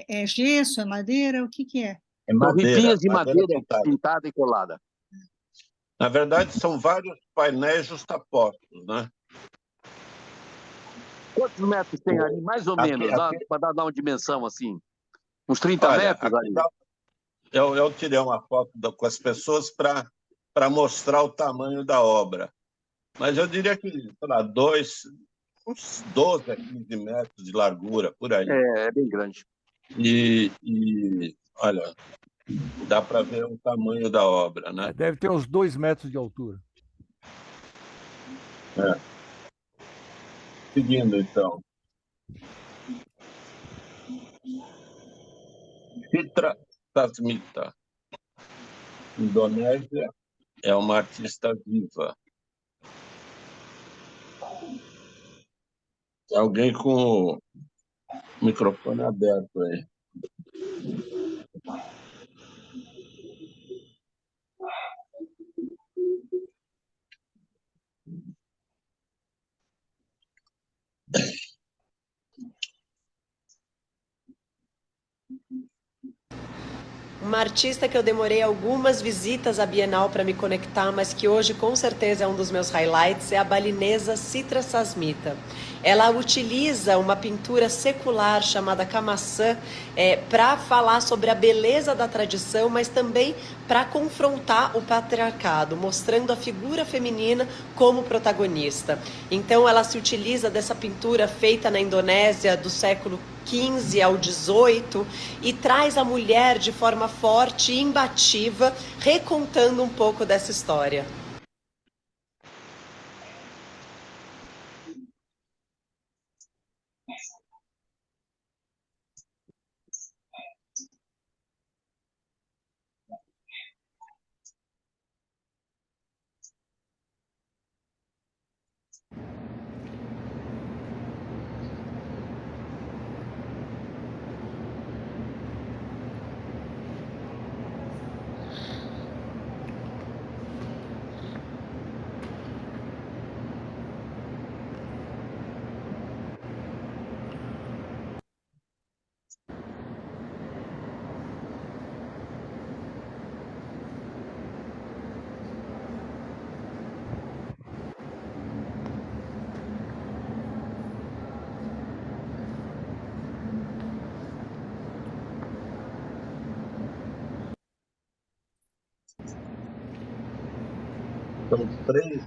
É gesso? É madeira? O que é? É madeira. São ripinhas de madeira pintada e colada. Na verdade, são vários painéis justapostos, né? Quantos metros tem ali, mais ou menos, para dar uma dimensão assim? Uns 30 metros ali? Eu tirei uma foto com as pessoas para mostrar o tamanho da obra. Mas eu diria que, sei lá, uns 12 a 15 metros de largura, por aí. É bem grande. E olha, dá para ver o tamanho da obra, né? Deve ter uns 2 metros de altura. Seguindo, então. Citra Tasmita, Indonésia, é uma artista viva. Tem alguém com o microfone aberto aí. Uma artista que eu demorei algumas visitas à Bienal para me conectar, mas que hoje com certeza é um dos meus highlights, é a balinesa Citra Sasmita. Ela utiliza uma pintura secular chamada Kamaçã para falar sobre a beleza da tradição, mas também para confrontar o patriarcado, mostrando a figura feminina como protagonista. Então ela se utiliza dessa pintura feita na Indonésia do século XV ao XVIII e traz a mulher de forma forte e imbatível, recontando um pouco dessa história. São 3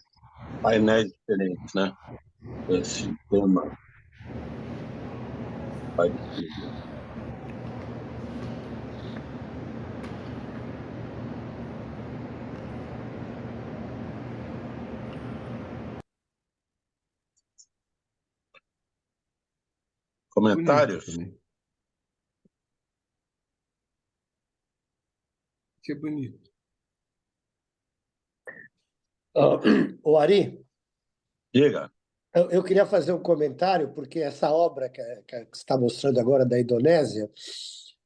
painéis diferentes, né? Esse tema parecido. Comentários? Que bonito. O Ari, Diga. eu queria fazer um comentário, porque essa obra que você está mostrando agora da Indonésia,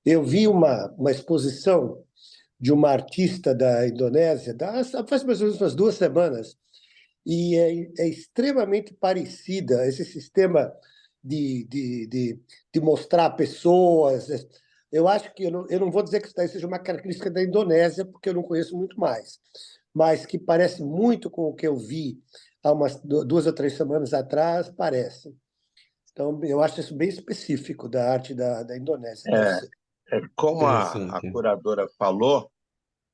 eu vi uma exposição de uma artista da Indonésia, faz mais ou menos umas 2 semanas, e é extremamente parecida esse sistema de mostrar pessoas. Eu acho que eu não vou dizer que isso daí seja uma característica da Indonésia, porque eu não conheço muito mais, mas que parece muito com o que eu vi há umas 2 ou 3 semanas atrás, parece. Então, eu acho isso bem específico da arte da Indonésia. Como a curadora falou,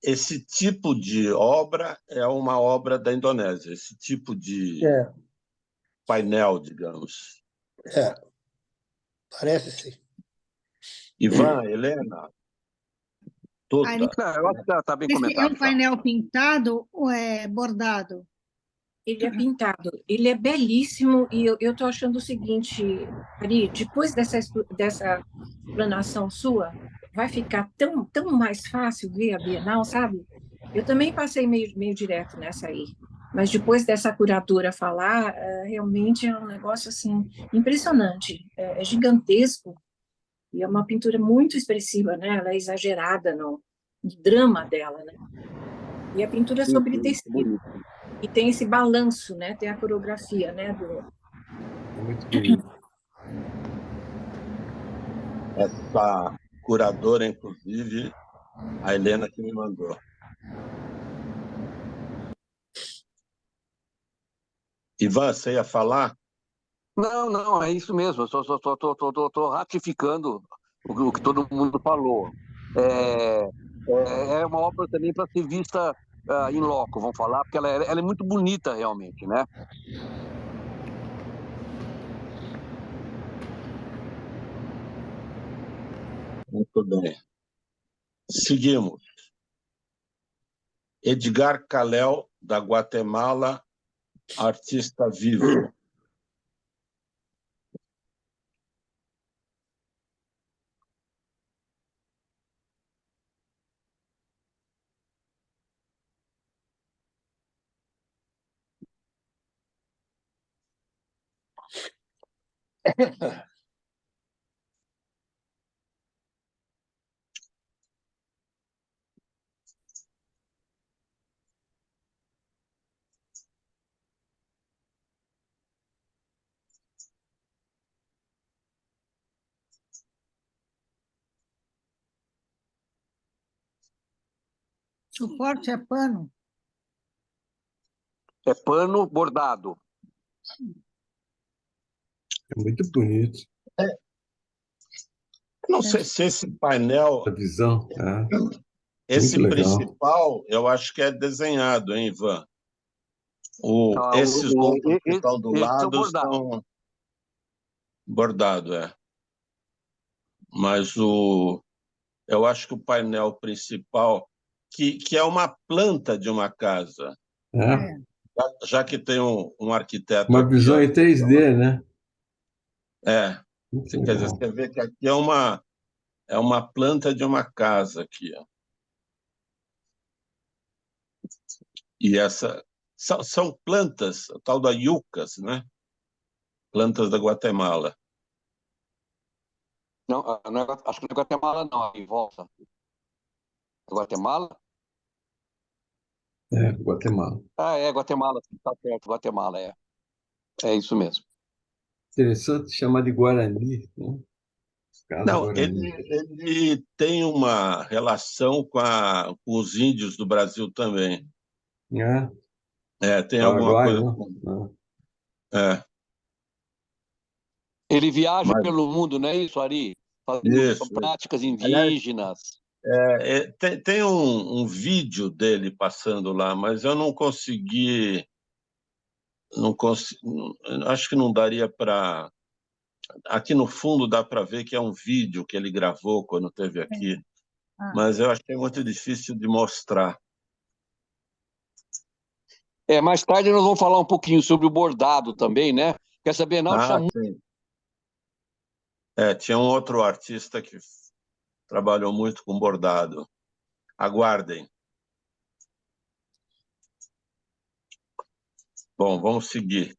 esse tipo de obra é uma obra da Indonésia, esse tipo de painel, digamos. Parece sim. Ivan, Helena, Tuta. Eu acho que está bem Esse comentado. é um painel pintado ou é bordado? Ele é pintado, ele é belíssimo, e eu estou achando o seguinte, Ari, depois dessa explanação sua, vai ficar tão mais fácil ver a Bienal, sabe? Eu também passei meio direto nessa aí, mas depois dessa curadora falar, realmente é um negócio assim impressionante, é gigantesco, e é uma pintura muito expressiva, né? Ela é exagerada no drama dela, né? E a pintura é sobre tecido. E tem esse balanço, né? Tem a coreografia, né? Muito bonito. Essa curadora, inclusive, a Helena que me mandou. Ivan, você ia falar? Não, é isso mesmo. Eu só estou ratificando o que todo mundo falou. É uma obra também para ser vista em loco, vamos falar, porque ela é muito bonita realmente, né? Muito bem. Seguimos. Edgar Calel, da Guatemala, artista vivo. Suporte é pano. É pano bordado. É muito bonito. Não sei se esse painel, A visão, esse muito legal. principal, eu acho que é desenhado, hein, Ivan? Ah, Esses outros que esse estão do são lado bordados. são bordados, Mas eu acho que o painel principal, que é uma planta de uma casa, É. já que tem um arquiteto Uma aqui, visão ó, em 3D, né? Muito quer dizer, legal. você vê que aqui é uma planta de uma casa aqui, ó. E são plantas, o tal da yuccas, né? Plantas da Guatemala. Não, acho que não é Guatemala, não, em volta. É Guatemala? É, Guatemala. Ah, é Guatemala, está perto, Guatemala, é. É isso mesmo. Interessante chamar de Guarani, né? Casa Não, Guarani. ele tem uma relação com os índios do Brasil também. Tem alguma Paraguai, coisa né? com... Ele viaja pelo mundo, não é isso, Ari? Fazendo Isso. práticas Aliás, indígenas. tem um vídeo dele passando lá, mas eu não consegui... acho que não daria para... Aqui no fundo dá para ver que é um vídeo que ele gravou quando esteve aqui, mas eu achei muito difícil de mostrar. Mais tarde nós vamos falar um pouquinho sobre o bordado também, né? Porque essa Bienal chamou... Sim. Tinha um outro artista que trabalhou muito com bordado. Aguardem. Bom, vamos seguir.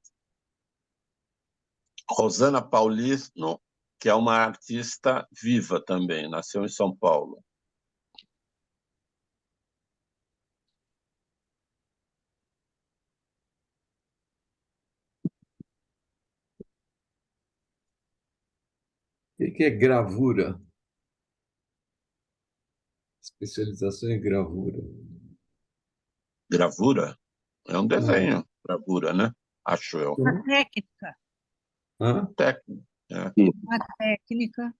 Rosana Paulino, que é uma artista viva também, nasceu em São Paulo. O que é gravura? Especialização em gravura. Gravura? É um desenho, gravura, né? Acho eu. Uma técnica. Técnica. Uma técnica.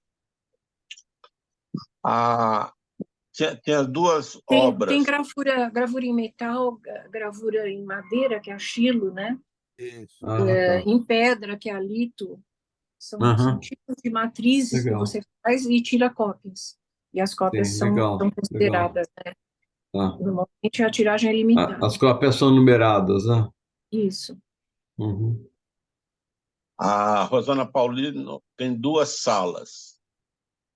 Tinha duas Tem obras. gravura em metal, gravura em madeira, que é a xilo, né? Isso. Em pedra, que é a lito. São tipos de matrizes que você faz e tira cópias. E as cópias são consideradas, né? Normalmente a tiragem é limitada. As cópias são numeradas, né? Isso. Uhum. A Rosana Paulino tem duas salas.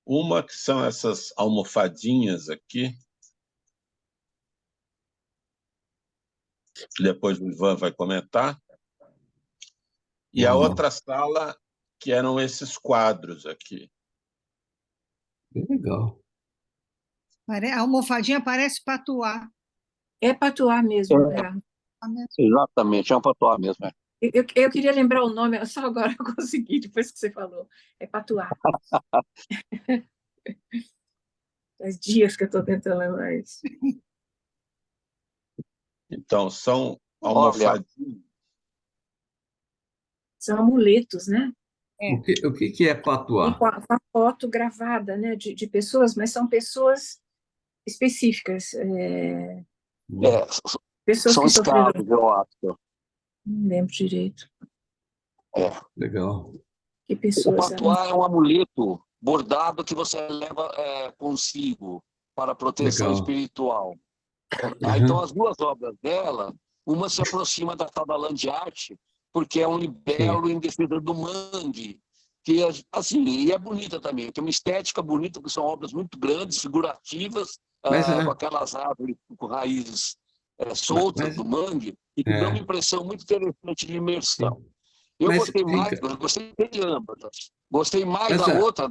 Uma que são essas almofadinhas aqui. Depois o Ivan vai comentar. E a outra sala, que eram esses quadros aqui. Bem legal. A almofadinha parece patuá. É patuá mesmo. Exatamente, é um patuá mesmo. Eu queria lembrar o nome, só agora eu consegui, depois que você falou. É patuá. Faz dias que eu estou tentando lembrar isso. Então, são almofadinhas. São amuletos, né? O que é patuá? Com a foto gravada, né, de pessoas, mas são pessoas específicas. Pessoas são que sofreram. escravos, eu acho. Não lembro direito. Legal. Que pessoas. O patuá é um amuleto bordado que você leva consigo para proteção espiritual. Então, as duas obras dela, uma se aproxima da tal da land art, porque é um libelo em defesa do mangue, que assim, e é bonita também, tem uma estética bonita, porque são obras muito grandes, figurativas, com aquelas árvores com raízes soltas do mangue, e que dão uma impressão muito interessante de imersão. Eu Mas gostei mais, fica. eu gostei de ambas. Gostei mais da Essa, outra,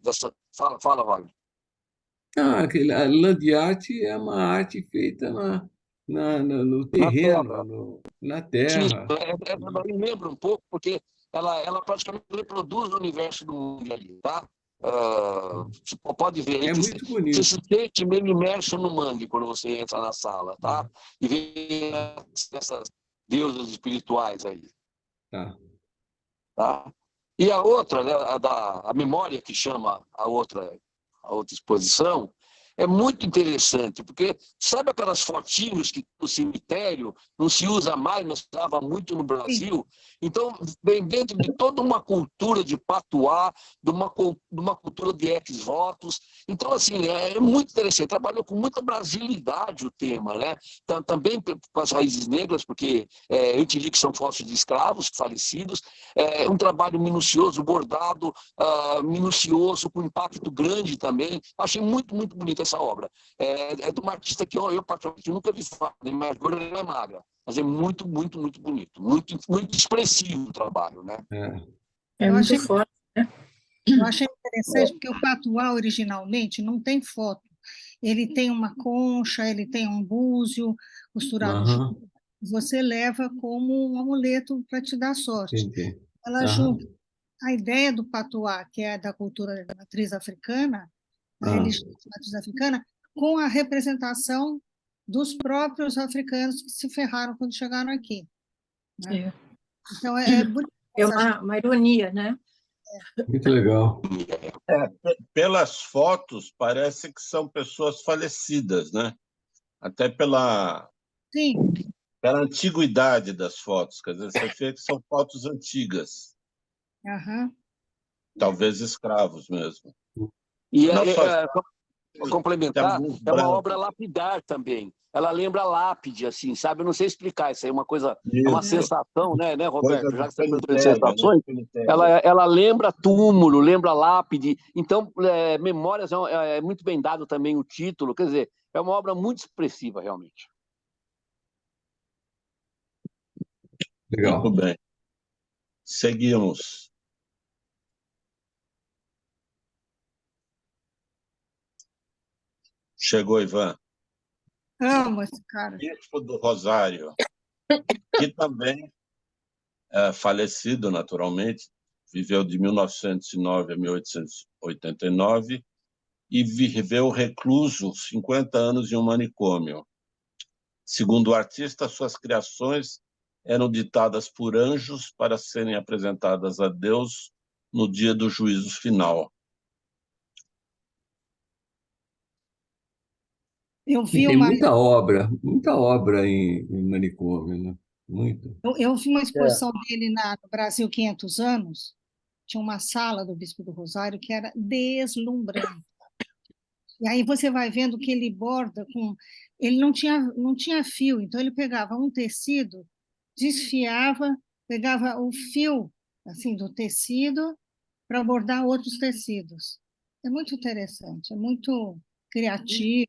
dessa. Fala, Wagner. a land art é uma arte feita no Na terreno, Terra. na Isso, terra. ela me lembra um pouco, porque ela praticamente reproduz o universo do mundo ali, tá? Você pode ver, É você muito se bonito. sente meio imerso no mangue quando você entra na sala, tá? E vê essas deusas espirituais aí, Tá. tá? E a outra, né, a memória que chama a outra exposição, é muito interessante, porque sabe aquelas fotinhos que no cemitério não se usa mais, mas usava muito no Brasil? Então, vem dentro de toda uma cultura de patuá, de uma cultura de ex-votos. Então, assim, é muito interessante. Trabalhou com muita brasilidade o tema, né? Também com as raízes negras, porque eu te digo que são fotos de escravos falecidos. É um trabalho minucioso, bordado, minucioso, com impacto grande também. Achei muito, muito bonita essa obra. É de uma artista que eu particularmente nunca vi falar, nem mais gorda nem mais magra. Mas é muito, muito, muito bonito. Muito, muito expressivo o trabalho, né? É muito forte, né? Eu achei interessante, porque o patuá, originalmente, não tem foto. Ele tem uma concha, ele tem um búzio costurado Aham, junto. Você leva como um amuleto para te dar sorte. entendi. Ela Aham. junta a ideia do patuá, que é da cultura da matriz africana, a Ah, religião da matriz africana, com a representação dos próprios africanos que se ferraram quando chegaram aqui, né? Então, é bonito. É uma ironia, né? muito legal. Pelas fotos, parece que são pessoas falecidas, né? Até pela antiguidade das fotos. Quer dizer, você vê que são fotos antigas. Aham. Talvez escravos mesmo. E Não só para complementar, luz é uma branca. obra lapidar também. Ela lembra lápide, assim, sabe? Eu não sei explicar isso aí, é uma coisa, é uma sensação, né, Roberto? Coisa Já do que você falou de cemitério, sensações, né? Cemitério. ela lembra túmulo, lembra lápide. Então, Memórias é muito bem dado também o título, quer dizer, é uma obra muito expressiva, realmente. Legal. Muito bem. Seguimos. Chegou, Ivan. Amo esse cara. Bispo do Rosário, que também é falecido, naturalmente, viveu de 1909 a 1889 e viveu recluso 50 anos em um manicômio. Segundo o artista, suas criações eram ditadas por anjos para serem apresentadas a Deus no dia do juízo final. Eu vi Tem uma, muita obra em manicômio, né? Muito. eu vi uma exposição dele no Brasil 500 anos. Tinha uma sala do Bispo do Rosário que era deslumbrante. E aí você vai vendo que ele borda com... Ele não tinha fio, então ele pegava um tecido, desfiava, pegava o fio assim do tecido para bordar outros tecidos. É muito interessante, é muito criativo.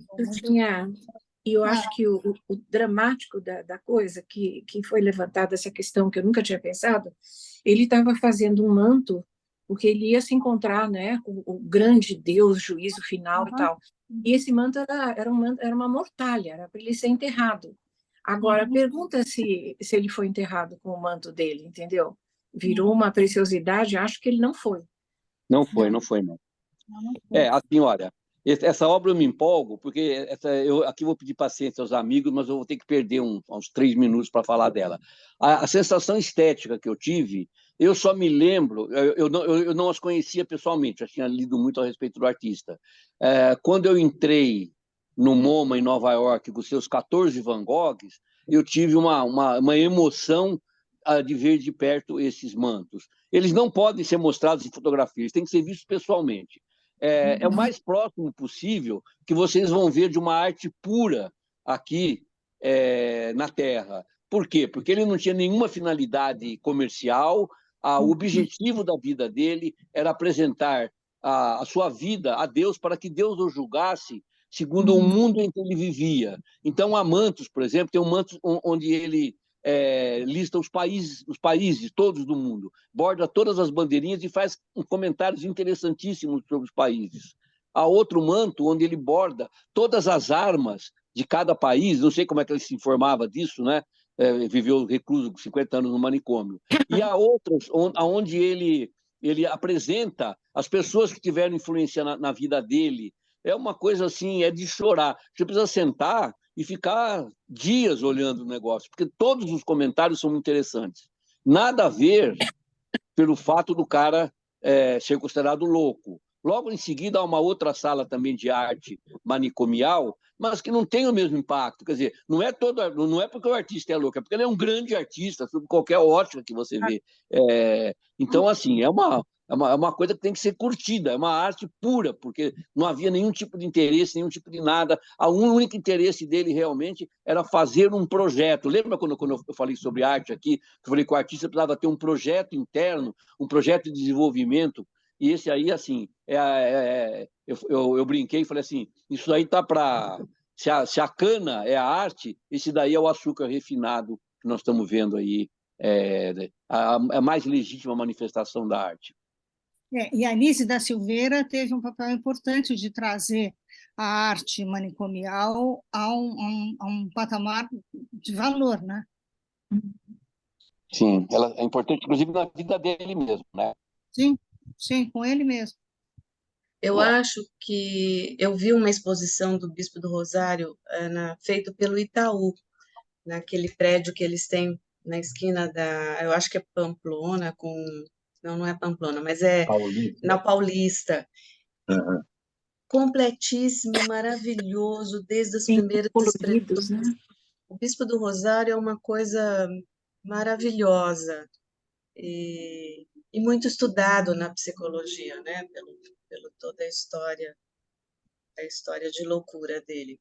E eu acho que o dramático da coisa, que foi levantada essa questão que eu nunca tinha pensado, ele estava fazendo um manto, porque ele ia se encontrar, né, com o grande Deus, juízo final e tal. E esse manto era uma mortalha, era para ele ser enterrado. Agora, pergunta se ele foi enterrado com o manto dele, entendeu? Virou uma preciosidade, acho que ele não foi. Não foi, não. Assim, olha, essa obra eu me empolgo, porque eu aqui vou pedir paciência aos amigos, mas eu vou ter que perder uns 3 minutos para falar dela. A sensação estética que eu tive, eu só me lembro, eu não as conhecia pessoalmente, já tinha lido muito a respeito do artista. Quando eu entrei no MoMA, em Nova York, com seus 14 Van Goghs, eu tive uma emoção de ver de perto esses mantos. Eles não podem ser mostrados em fotografias, têm que ser vistos pessoalmente. É o mais próximo possível que vocês vão ver de uma arte pura aqui na Terra. Por quê? Porque ele não tinha nenhuma finalidade comercial, o objetivo da vida dele era apresentar a sua vida a Deus para que Deus o julgasse segundo o mundo em que ele vivia. Então, há mantos, por exemplo, tem um manto onde ele lista os países todos do mundo, borda todas as bandeirinhas e faz comentários interessantíssimos sobre os países. Há outro manto onde ele borda todas as armas de cada país, não sei como é que ele se informava disso, né? Viveu recluso 50 anos no manicômio. E há outros onde ele apresenta as pessoas que tiveram influência na vida dele. É uma coisa assim, é de chorar. Você precisa sentar e ficar dias olhando o negócio, porque todos os comentários são interessantes. Nada a ver pelo fato do cara ser considerado louco. Logo em seguida, há uma outra sala também de arte manicomial, mas que não tem o mesmo impacto. Quer dizer, não é porque o artista é louco, é porque ele é um grande artista, sob qualquer ótica que você vê. Então, assim, é uma coisa que tem que ser curtida, é uma arte pura, porque não havia nenhum tipo de interesse, nenhum tipo de nada. O único interesse dele realmente era fazer um projeto. Lembra quando eu falei sobre arte aqui, que eu falei que o artista precisava ter um projeto interno, um projeto de desenvolvimento? E esse aí, assim, eu brinquei e falei assim, isso aí tá para... Se a cana é a arte, esse daí é o açúcar refinado que nós estamos vendo aí, a mais legítima manifestação da arte. E a Anísia da Silveira teve um papel importante de trazer a arte manicomial a um patamar de valor, né? Sim, ela é importante, inclusive, na vida dele mesmo, né? Sim, com ele mesmo. Eu acho que eu vi uma exposição do Bispo do Rosário feito pelo Itaú, naquele prédio que eles têm na esquina eu acho que é Pamplona não é Pamplona, mas é Paulista. na Paulista. Uhum. Completíssimo, maravilhoso, desde as primeiras coloridos, né? O Bispo do Rosário é uma coisa maravilhosa e muito estudado na psicologia, né? Pelo toda a história de loucura dele.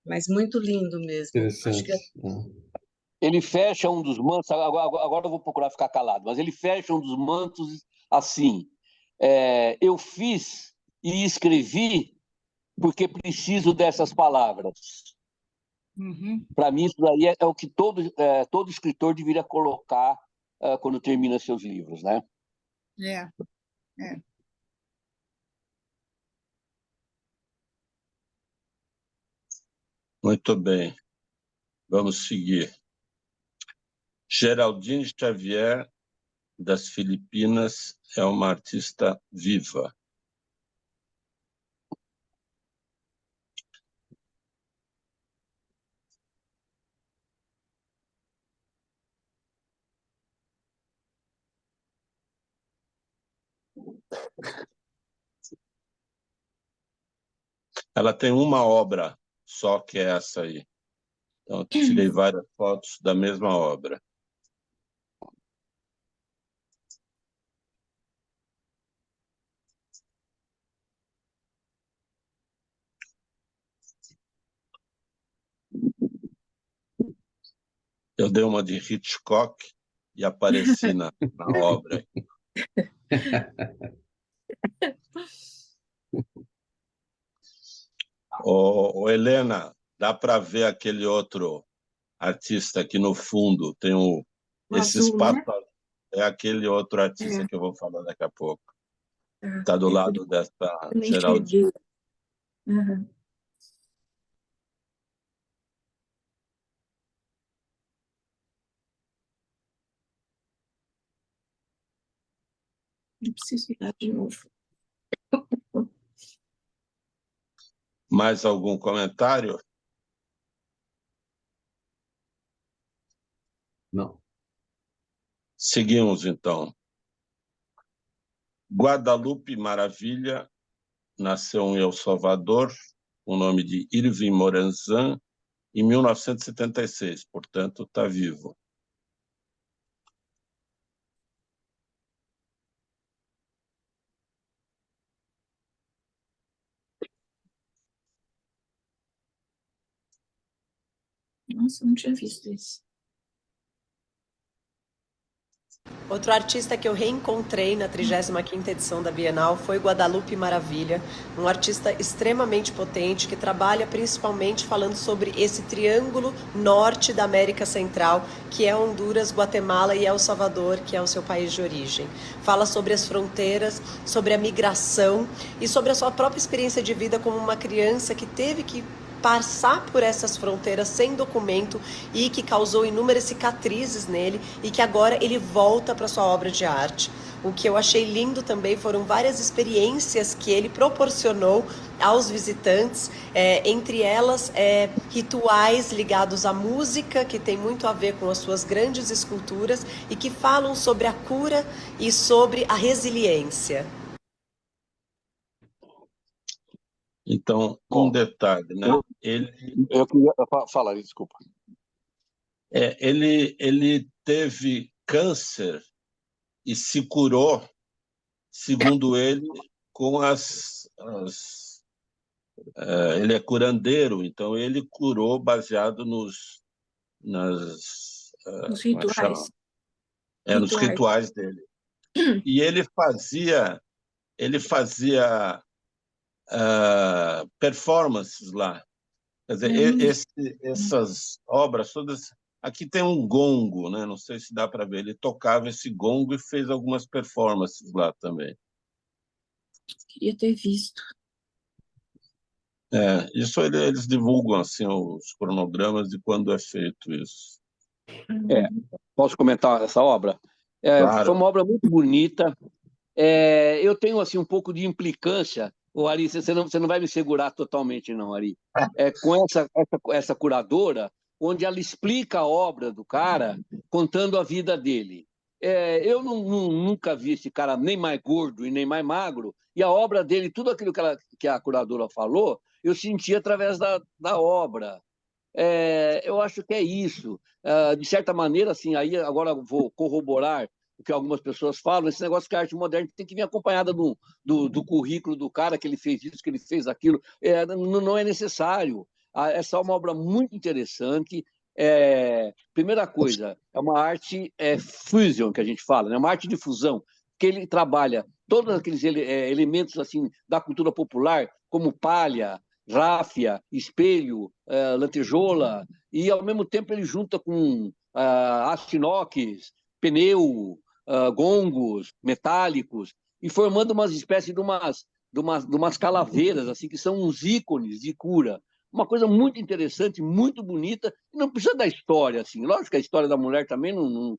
Mas muito lindo mesmo. Acho que Ele fecha um dos mantos, agora eu vou procurar ficar calado, mas ele fecha um dos mantos assim, eu fiz e escrevi porque preciso dessas palavras. Uhum. Para mim, isso daí é o que todo escritor deveria colocar quando termina seus livros, né? É. Muito bem. Vamos seguir. Geraldine Xavier, das Filipinas, é uma artista viva. Ela tem uma obra só, que é essa aí. Então, eu tirei várias fotos da mesma obra. Eu dei uma de Hitchcock e apareci na obra. Helena, dá para ver aquele outro artista aqui no fundo? Tem esse azul, espaço, né? é aquele outro artista que eu vou falar daqui a pouco. Está do lado dessa Geraldine. Uhum. Eu preciso olhar de novo. Mais algum comentário? Não. Seguimos, então. Guadalupe Maravilha nasceu em El Salvador, com o nome de Irving Moranzan, em 1976, portanto, está vivo. Nossa, eu não tinha visto isso. Outro artista que eu reencontrei na 35ª edição da Bienal foi Guadalupe Maravilha, um artista extremamente potente que trabalha principalmente falando sobre esse triângulo norte da América Central, que é Honduras, Guatemala e El Salvador, que é o seu país de origem. Fala sobre as fronteiras, sobre a migração e sobre a sua própria experiência de vida como uma criança que teve que passar por essas fronteiras sem documento e que causou inúmeras cicatrizes nele e que agora ele volta para sua obra de arte. O que eu achei lindo também foram várias experiências que ele proporcionou aos visitantes, entre elas rituais ligados à música, que tem muito a ver com as suas grandes esculturas e que falam sobre a cura e sobre a resiliência. Então, um detalhe, né? Eu queria falar, desculpa. Ele teve câncer e se curou, segundo ele, com ele é curandeiro, então ele curou baseado nos rituais. Nos rituais dele. E ele fazia performances lá. Quer dizer, essas obras todas... Aqui tem um gongo, né? Não sei se dá para ver. Ele tocava esse gongo e fez algumas performances lá também. Queria ter visto. Isso eles divulgam assim, os cronogramas de quando é feito isso. Posso comentar essa obra? Claro. Foi uma obra muito bonita. Eu tenho assim, um pouco de implicância. Ari, você não vai me segurar totalmente, não, Ari. Com essa curadora, onde ela explica a obra do cara, contando a vida dele. Eu nunca vi esse cara nem mais gordo e nem mais magro, e a obra dele, tudo aquilo que a curadora falou, eu senti através da obra. Eu acho que é isso. De certa maneira, assim, aí agora vou corroborar o que algumas pessoas falam, esse negócio que a arte moderna tem que vir acompanhada do currículo do cara, que ele fez isso, que ele fez aquilo. Não é necessário. Essa é uma obra muito interessante. Primeira coisa, é uma arte fusion, que a gente fala, né? Uma arte de fusão, que ele trabalha todos aqueles elementos assim, da cultura popular, como palha, ráfia, espelho, lantejola, e ao mesmo tempo ele junta com aço inox, pneu, gongos metálicos, e formando umas espécies de umas calaveiras, assim, que são uns ícones de cura. Uma coisa muito interessante, muito bonita, e não precisa da história, assim. Lógico que a história da mulher também, o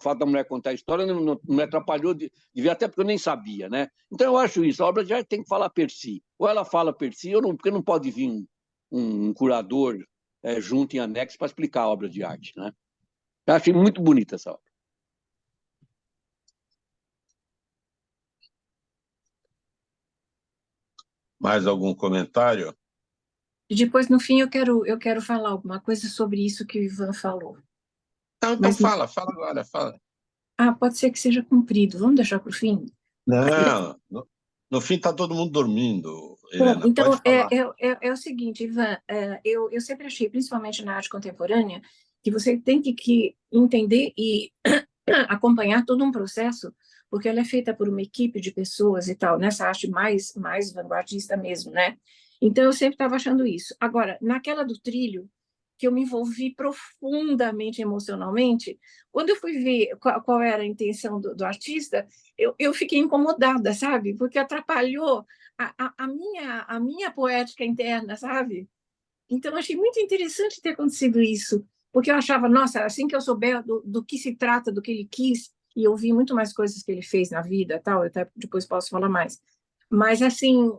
fato da mulher contar a história não me atrapalhou de ver, até porque eu nem sabia, né? Então eu acho isso, a obra de arte tem que falar per si. Ou ela fala per si, porque não pode vir um curador junto em anexo para explicar a obra de arte, né? Eu achei muito bonita essa obra. Mais algum comentário? E depois, no fim, eu quero falar alguma coisa sobre isso que o Ivan falou. Então fala agora, fala. Pode ser que seja comprido. Vamos deixar para o fim? Não, no fim está todo mundo dormindo, Bom, Helena, então, pode falar. é o seguinte, Ivan, eu sempre achei, principalmente na arte contemporânea, que você tem que entender e acompanhar todo um processo, porque ela é feita por uma equipe de pessoas e tal, nessa arte mais vanguardista mesmo, né? Então, eu sempre estava achando isso. Agora, naquela do trilho, que eu me envolvi profundamente emocionalmente, quando eu fui ver qual era a intenção do artista, eu fiquei incomodada, sabe? Porque atrapalhou a minha poética interna, sabe? Então, eu achei muito interessante ter acontecido isso, porque eu achava, nossa, assim que eu souber do que se trata, do que ele quis, e eu vi muito mais coisas que ele fez na vida, tal, eu até depois posso falar mais. Mas, assim,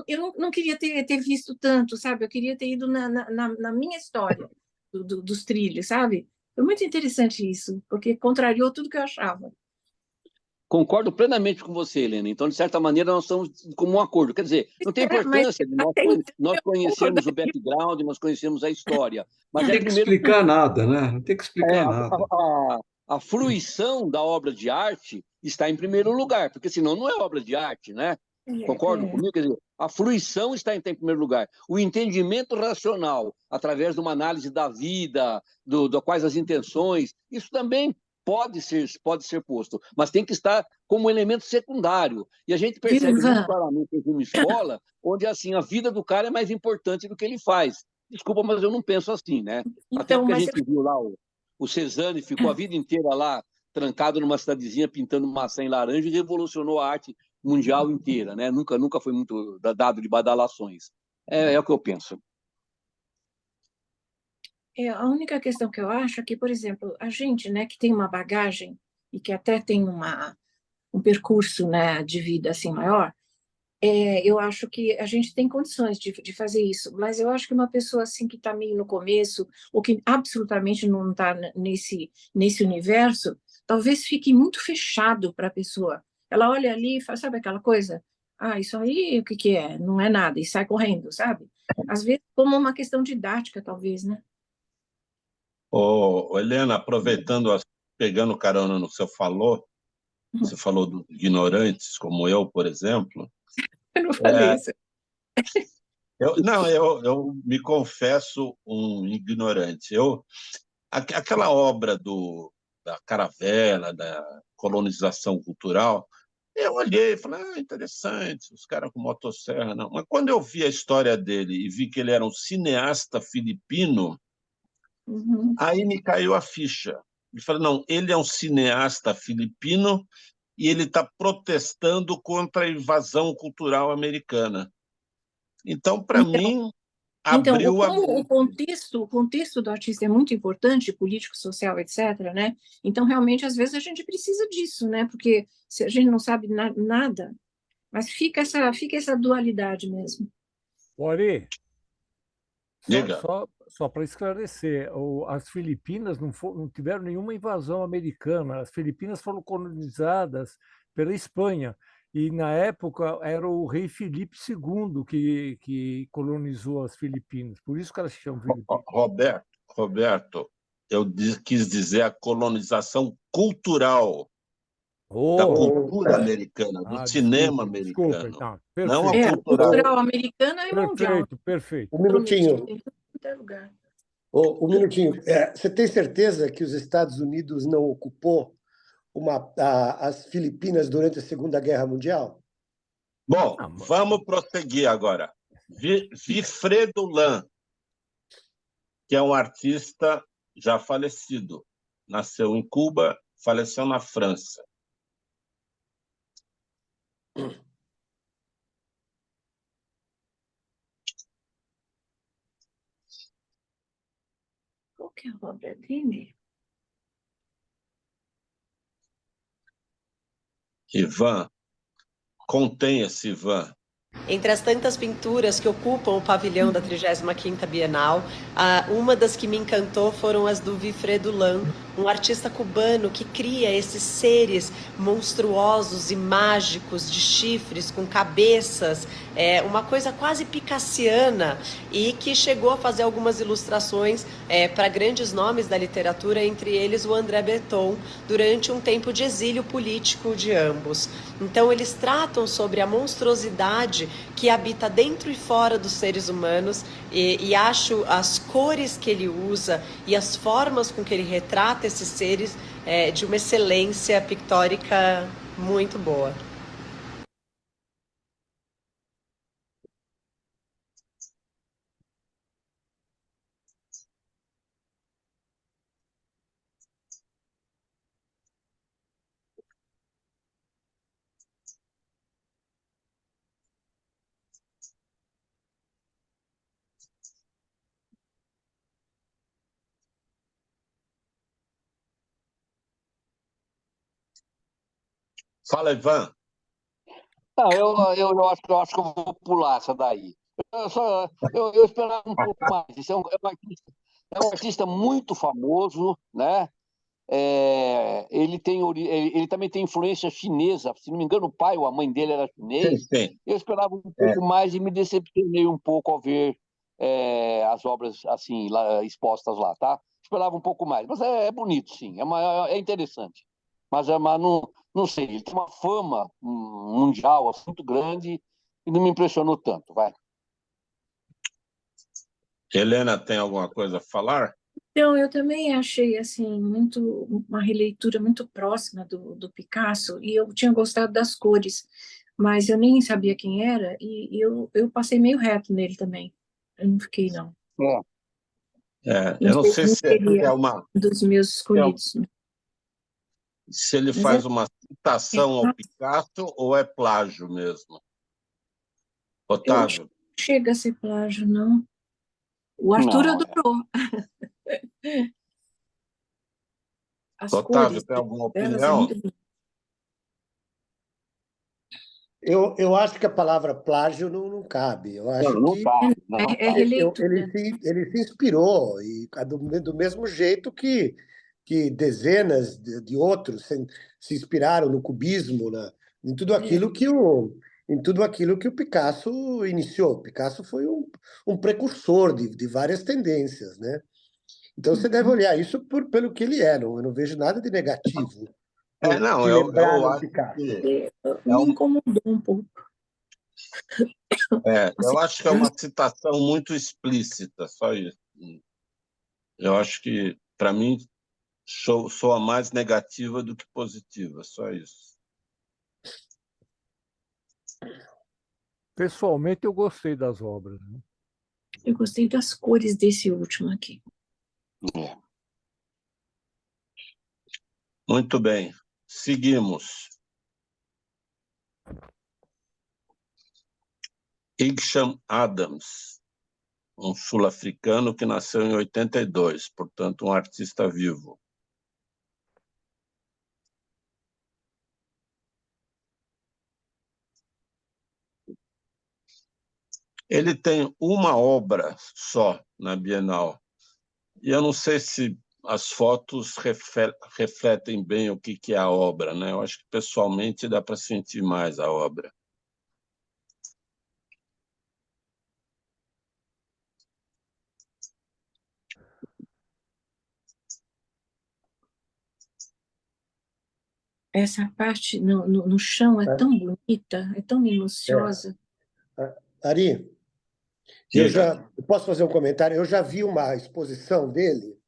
eu não queria ter visto tanto, sabe? Eu queria ter ido na minha história dos trilhos, sabe? Foi muito interessante isso, porque contrariou tudo que eu achava. Concordo plenamente com você, Helena. Então, de certa maneira, nós estamos como um acordo. Quer dizer, não tem importância de nós conhecermos o background, nós conhecemos a história. Mas não tem que explicar nada, né? Não tem que explicar nada. A fruição da obra de arte está em primeiro lugar, porque senão não é obra de arte, né? Concordam comigo? Quer dizer, a fruição está em primeiro lugar. O entendimento racional, através de uma análise da vida, quais as intenções, isso também pode ser posto, mas tem que estar como elemento secundário. E a gente percebe muito claramente em uma escola onde assim, a vida do cara é mais importante do que ele faz. Desculpa, mas eu não penso assim, né? Até porque a gente viu lá o Cezanne ficou a vida inteira lá, trancado numa cidadezinha, pintando maçã em laranja e revolucionou a arte mundial inteira, né? Nunca foi muito dado de badalações. É o que eu penso. A única questão que eu acho é que, por exemplo, a gente, né, que tem uma bagagem e que até tem um percurso, né, de vida assim maior, eu acho que a gente tem condições de fazer isso, mas eu acho que uma pessoa assim que está meio no começo, ou que absolutamente não está nesse universo, talvez fique muito fechado para a pessoa. Ela olha ali e fala, sabe aquela coisa? Ah, isso aí, o que que é? Não é nada, e sai correndo, sabe? Às vezes, como uma questão didática, talvez, né? Helena, pegando carona no que você falou dos ignorantes, como eu, por exemplo. Eu não falei isso. Eu me confesso um ignorante. Aquela obra da caravela, da colonização cultural, eu olhei e falei, interessante, os caras com motosserra, não. Mas quando eu vi a história dele e vi que ele era um cineasta filipino, aí me caiu a ficha. Eu falei, não, ele é um cineasta filipino e ele está protestando contra a invasão cultural americana. Então, para mim, abriu o contexto do artista é muito importante, político, social, etc., né? Então, realmente, às vezes a gente precisa disso, né? Porque se a gente não sabe nada, mas fica essa dualidade mesmo. Ori, Diga. só para esclarecer, as Filipinas não tiveram nenhuma invasão americana. As Filipinas foram colonizadas pela Espanha. E, na época, era o rei Filipe II que colonizou as Filipinas. Por isso que elas se chamam Filipinas. Roberto, eu quis dizer a colonização cultural da cultura americana, do cinema americano. Então, não a cultural. Cultural americana é mundial. Perfeito. Um minutinho. Em todo lugar. Um minutinho. Você tem certeza que os Estados Unidos não ocupou as Filipinas durante a Segunda Guerra Mundial? Bom, vamos prosseguir agora. Wilfredo Lan, que é um artista já falecido, nasceu em Cuba, faleceu na França. Qual que é a obra dele? Ivan, contenha-se, Ivan. Entre as tantas pinturas que ocupam o pavilhão da 35ª Bienal, uma das que me encantou foram as do Wilfredo Lan, um artista cubano que cria esses seres monstruosos e mágicos de chifres com cabeças, uma coisa quase picassiana, e que chegou a fazer algumas ilustrações para grandes nomes da literatura, entre eles o André Breton, durante um tempo de exílio político de ambos. Então eles tratam sobre a monstruosidade que habita dentro e fora dos seres humanos, e acho as cores que ele usa e as formas com que ele retrata esses seres de uma excelência pictórica muito boa. Fala, Ivan. Eu acho que eu vou pular essa daí. Eu esperava um pouco mais. Isso é um artista muito famoso, né? Ele também tem influência chinesa. Se não me engano, o pai ou a mãe dele era chinês. Sim. Eu esperava um pouco mais e me decepcionei um pouco ao ver as obras assim expostas lá, tá? Esperava um pouco mais, mas é bonito, sim. É interessante. Mas não sei. Ele tem uma fama mundial assim, muito grande e não me impressionou tanto, vai. Helena, tem alguma coisa a falar? Então, eu também achei assim uma releitura muito próxima do Picasso, e eu tinha gostado das cores, mas eu nem sabia quem era, e eu passei meio reto nele também. Eu não fiquei, não. Eu não sei se é uma... dos meus escolhidos. Se ele Mas faz uma citação ao Picasso ou é plágio mesmo? Otávio? Não chega a ser plágio, não. O Arthur adorou. As Otávio, cores tem alguma delas é opinião? muito bonito. Eu acho que a palavra plágio não cabe. Eu acho Não que cabe. É releitura. ele se inspirou, e do mesmo jeito que dezenas de outros se inspiraram no cubismo, em tudo aquilo que o Picasso iniciou. O Picasso foi um precursor de várias tendências, né? Então você deve olhar isso pelo que ele é. Eu não vejo nada de negativo. Não, que eu lembraram acho Picasso. que... Me incomodou um pouco. Eu acho que é uma citação muito explícita, só isso. Eu acho que, para mim, soa mais negativa do que positiva, só isso. Pessoalmente, eu gostei das obras, né? Eu gostei das cores desse último aqui. Muito bem. Seguimos. Igsham Adams, um sul-africano que nasceu em 82, portanto, um artista vivo. Ele tem uma obra só na Bienal, e eu não sei se as fotos refletem bem o que é a obra, né? Eu acho que, pessoalmente, dá para sentir mais a obra. Essa parte no chão é tão bonita, é tão minuciosa. Ari, eu posso fazer um comentário? Eu já vi uma exposição dele,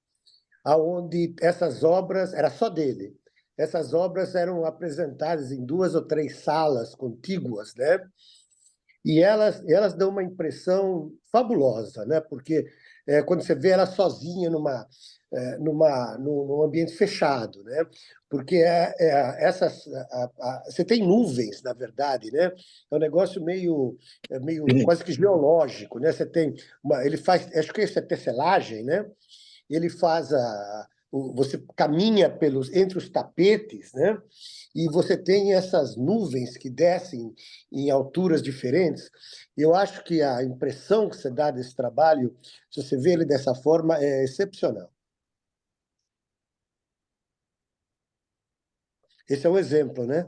onde essas obras, era só dele, essas obras eram apresentadas em 2 ou 3 salas contíguas, né? E elas dão uma impressão fabulosa, né? Porque quando você vê ela sozinha num ambiente fechado, né? Porque você tem nuvens, na verdade, né? É um negócio meio quase que geológico, né? Você tem ele faz, acho que isso é tecelagem, né? Ele faz você caminha entre os tapetes, né? E você tem essas nuvens que descem em alturas diferentes. Eu acho que a impressão que você dá desse trabalho, se você vê ele dessa forma, é excepcional. Esse é um exemplo, né?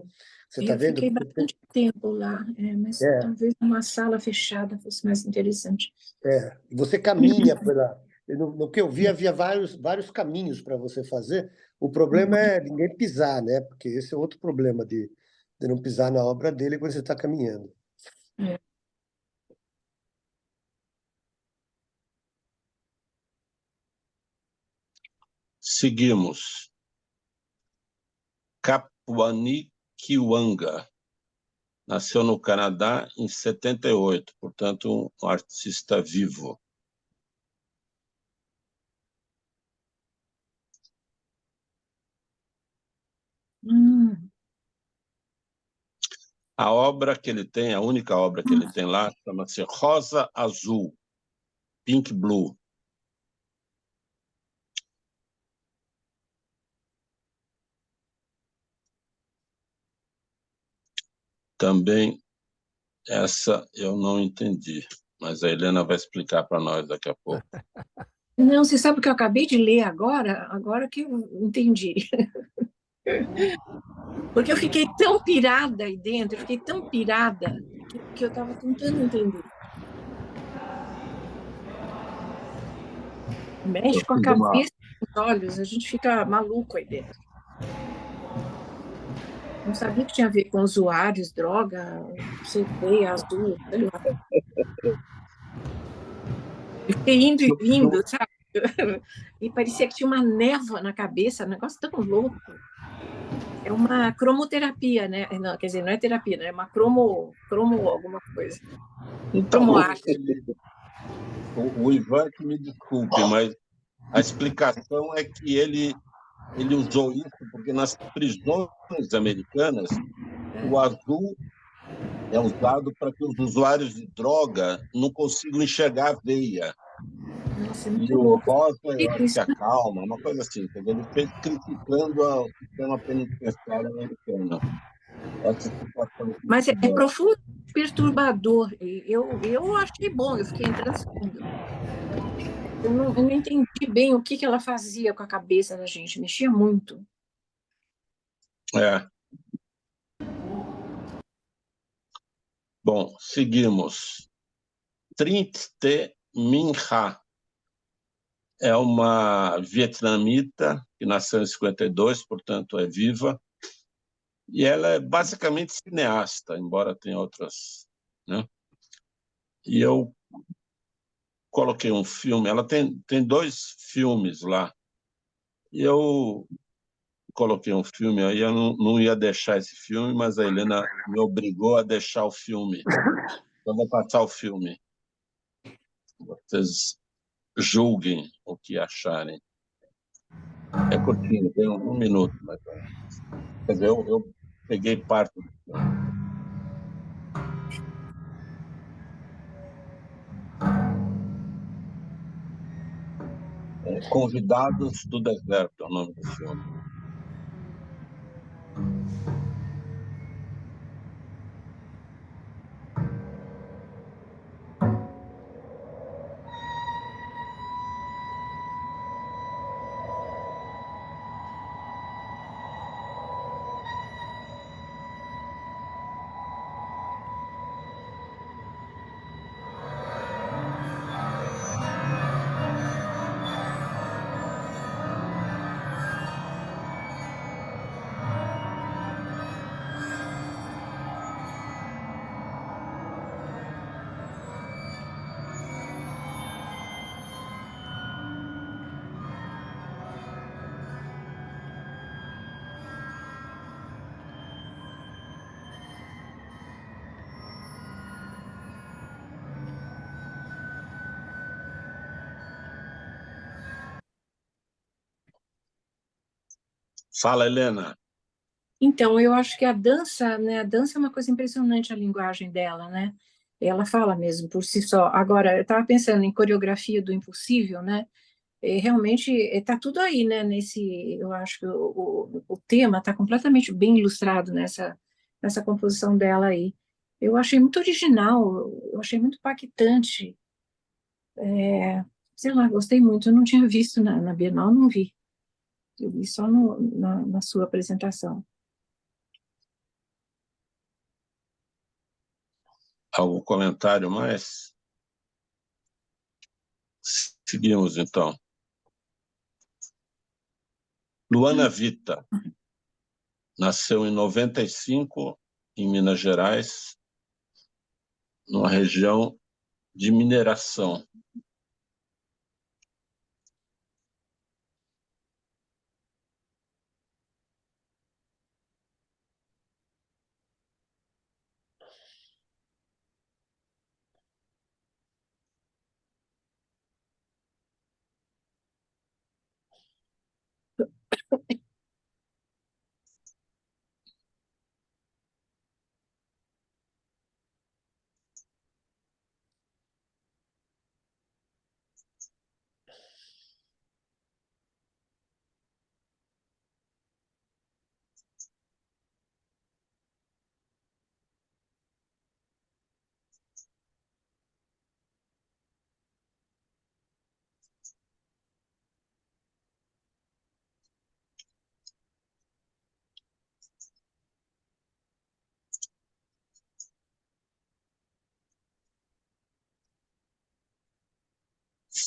Você está vendo? Eu fiquei bastante tempo lá, mas talvez uma sala fechada fosse mais interessante. Você caminha no que eu vi, havia vários caminhos para você fazer. O problema é ninguém pisar, né? Porque esse é outro problema de não pisar na obra dele quando você está caminhando. Seguimos. Kapwani Kiwanga. Nasceu no Canadá em 78, portanto, um artista vivo. A obra que ele tem, a única obra que ele tem lá, chama-se Rosa Azul, Pink Blue. Também essa eu não entendi, mas a Helena vai explicar para nós daqui a pouco. Não, você sabe o que eu acabei de ler agora que eu entendi. Porque eu fiquei tão pirada aí dentro, eu fiquei tão pirada que eu estava tentando entender. Mexe com a cabeça e os olhos, a gente fica maluco aí dentro. Não sabia que tinha a ver com usuários, droga, CD, azul, sei lá. Eu fiquei indo e vindo, sabe? E parecia que tinha uma névoa na cabeça, um negócio tão louco. É uma cromoterapia, né? Não, quer dizer, não é terapia, né? É uma cromo alguma coisa. Então, Cromoarte. o Ivan que me desculpe, mas a explicação é que ele usou isso porque nas prisões americanas o azul é usado para que os usuários de droga não consigam enxergar a veia. Nossa, é E muito o louco. rosa eu acho que acalma, uma coisa assim. Quer dizer, ele fez criticando o sistema penitenciário americano. Essa situação que Mas é tiver. profundo, perturbador. Eu achei bom, eu fiquei transpirando. Eu não entendi bem o que ela fazia com a cabeça da gente, mexia muito. É. Bom, seguimos. Trinh T. Minh Ha é uma vietnamita que nasceu em 52, portanto é viva, e ela é basicamente cineasta, embora tenha outras, né? E eu coloquei um filme, ela tem 2 filmes lá, e eu coloquei um filme aí, eu não ia deixar esse filme, mas a Helena me obrigou a deixar o filme. Então vou passar o filme. Vocês julguem o que acharem. É curtinho, tem 1 minuto, mas quer dizer, eu peguei parte do filme. Convidados do Deserto é o nome do filme. Fala, Helena. Então, eu acho que a dança, né? A dança é uma coisa impressionante, a linguagem dela, né? Ela fala mesmo por si só. Agora, eu estava pensando em coreografia do impossível, né? Realmente está tudo aí, né? Eu acho que o tema está completamente bem ilustrado nessa composição dela aí. Eu achei muito original, eu achei muito impactante. Sei lá, gostei muito. Eu não tinha visto na Bienal, não vi. Eu vi só na sua apresentação. Algum comentário mais? Seguimos, então. Luana Vita nasceu em 95, em Minas Gerais, numa região de mineração.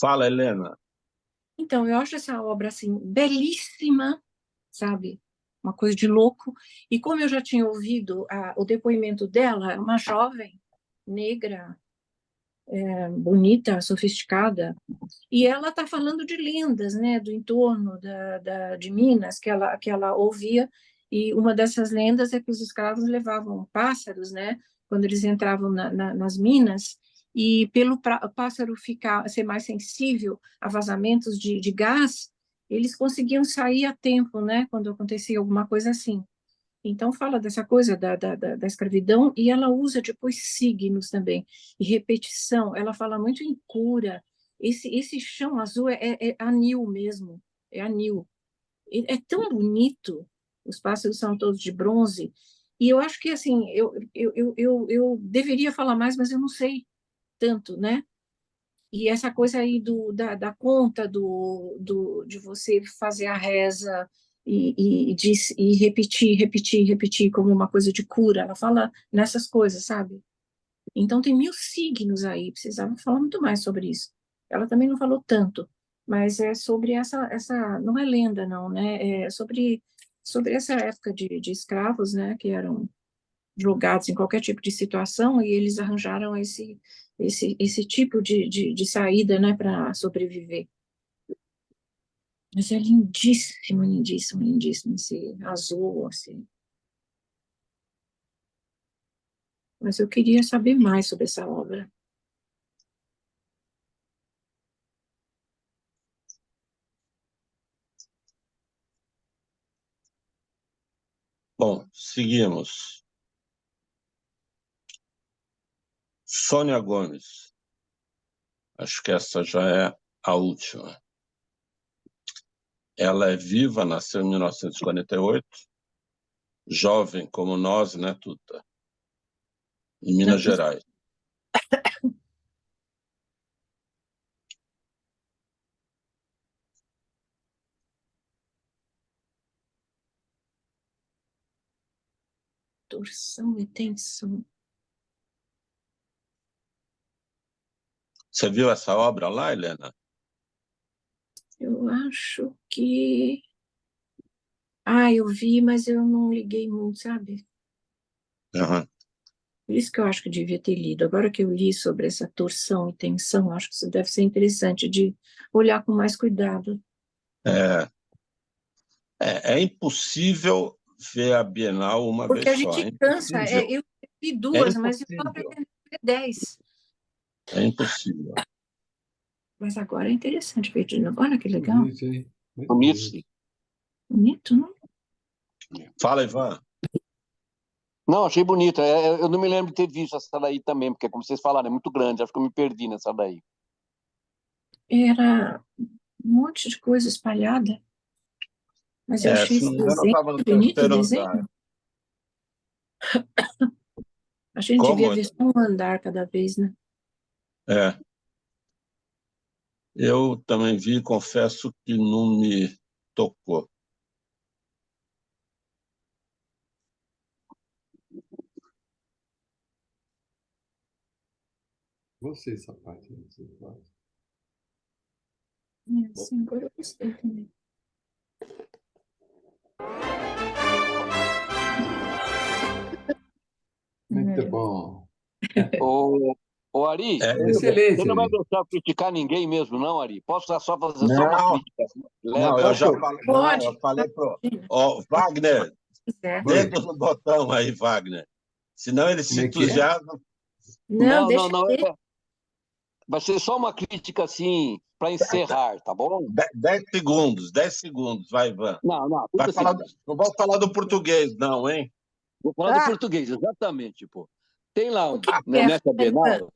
Fala, Helena. Então, eu acho essa obra, assim, belíssima, sabe? Uma coisa de louco. E como eu já tinha ouvido o depoimento dela, uma jovem negra, bonita, sofisticada, e ela está falando de lendas, né, do entorno de Minas, que ela ouvia, e uma dessas lendas é que os escravos levavam pássaros, né, quando eles entravam nas minas, e pelo pássaro ser mais sensível a vazamentos de gás, eles conseguiam sair a tempo, né, quando acontecia alguma coisa assim. Então, fala dessa coisa da escravidão, e ela usa depois signos também, e repetição. Ela fala muito em cura. Esse chão azul é anil mesmo, é anil. É tão bonito, os pássaros são todos de bronze, e eu acho que, assim, eu deveria falar mais, mas eu não sei tanto, né? E essa coisa aí da conta de você fazer a reza e repetir como uma coisa de cura. Ela fala nessas coisas, sabe? Então tem 1000 signos aí, precisava falar muito mais sobre isso. Ela também não falou tanto, mas é sobre essa não é lenda não, né? É sobre essa época de escravos, né? Que eram jogados em qualquer tipo de situação e eles arranjaram esse tipo de saída, né, para sobreviver. Mas é lindíssimo, lindíssimo, lindíssimo esse azul, assim. Mas eu queria saber mais sobre essa obra. Bom, seguimos. Sônia Gomes. Acho que essa já é a última. Ela é viva, nasceu em 1948, jovem como nós, né, Tuta? Em Minas Gerais. Torção e tensão. Você viu essa obra lá, Helena? Eu acho que... eu vi, mas eu não liguei muito, sabe? Uhum. Por isso que eu acho que eu devia ter lido. Agora que eu li sobre essa torção e tensão, acho que isso deve ser interessante de olhar com mais cuidado. É impossível ver a Bienal uma Porque a vez só. gente cansa. Eu vi duas, mas eu estou aprendendo a ver 10. É impossível. Mas agora é interessante ver de novo. Olha que legal. Bonito. Bonito, não? Fala, Ivan. Não, achei bonita. Eu não me lembro de ter visto essa daí também, porque, como vocês falaram, é muito grande. Acho que eu me perdi nessa daí. Era um monte de coisa espalhada. Mas eu achei esse desenho bonito, o desenho. A gente devia ver só um andar cada vez, né? Eu também vi, confesso que não me tocou. Gostei dessa parte. Sim, agora eu gostei também. Muito bom. Ô, Ari, excelente. Você não vai deixar eu criticar ninguém mesmo, não, Ari? Posso só fazer Não, só uma crítica? Não, eu já falei. Não, eu falei pro Wagner, dedo no botão aí, Wagner. Senão ele se entusiasma. Não. Vai ser só uma crítica assim, para encerrar, tá bom? 10 segundos, vai, Ivan. Não. Não vou falar do português, não, hein? Vou falar do português, exatamente, pô. Tem lá, nessa Bienal,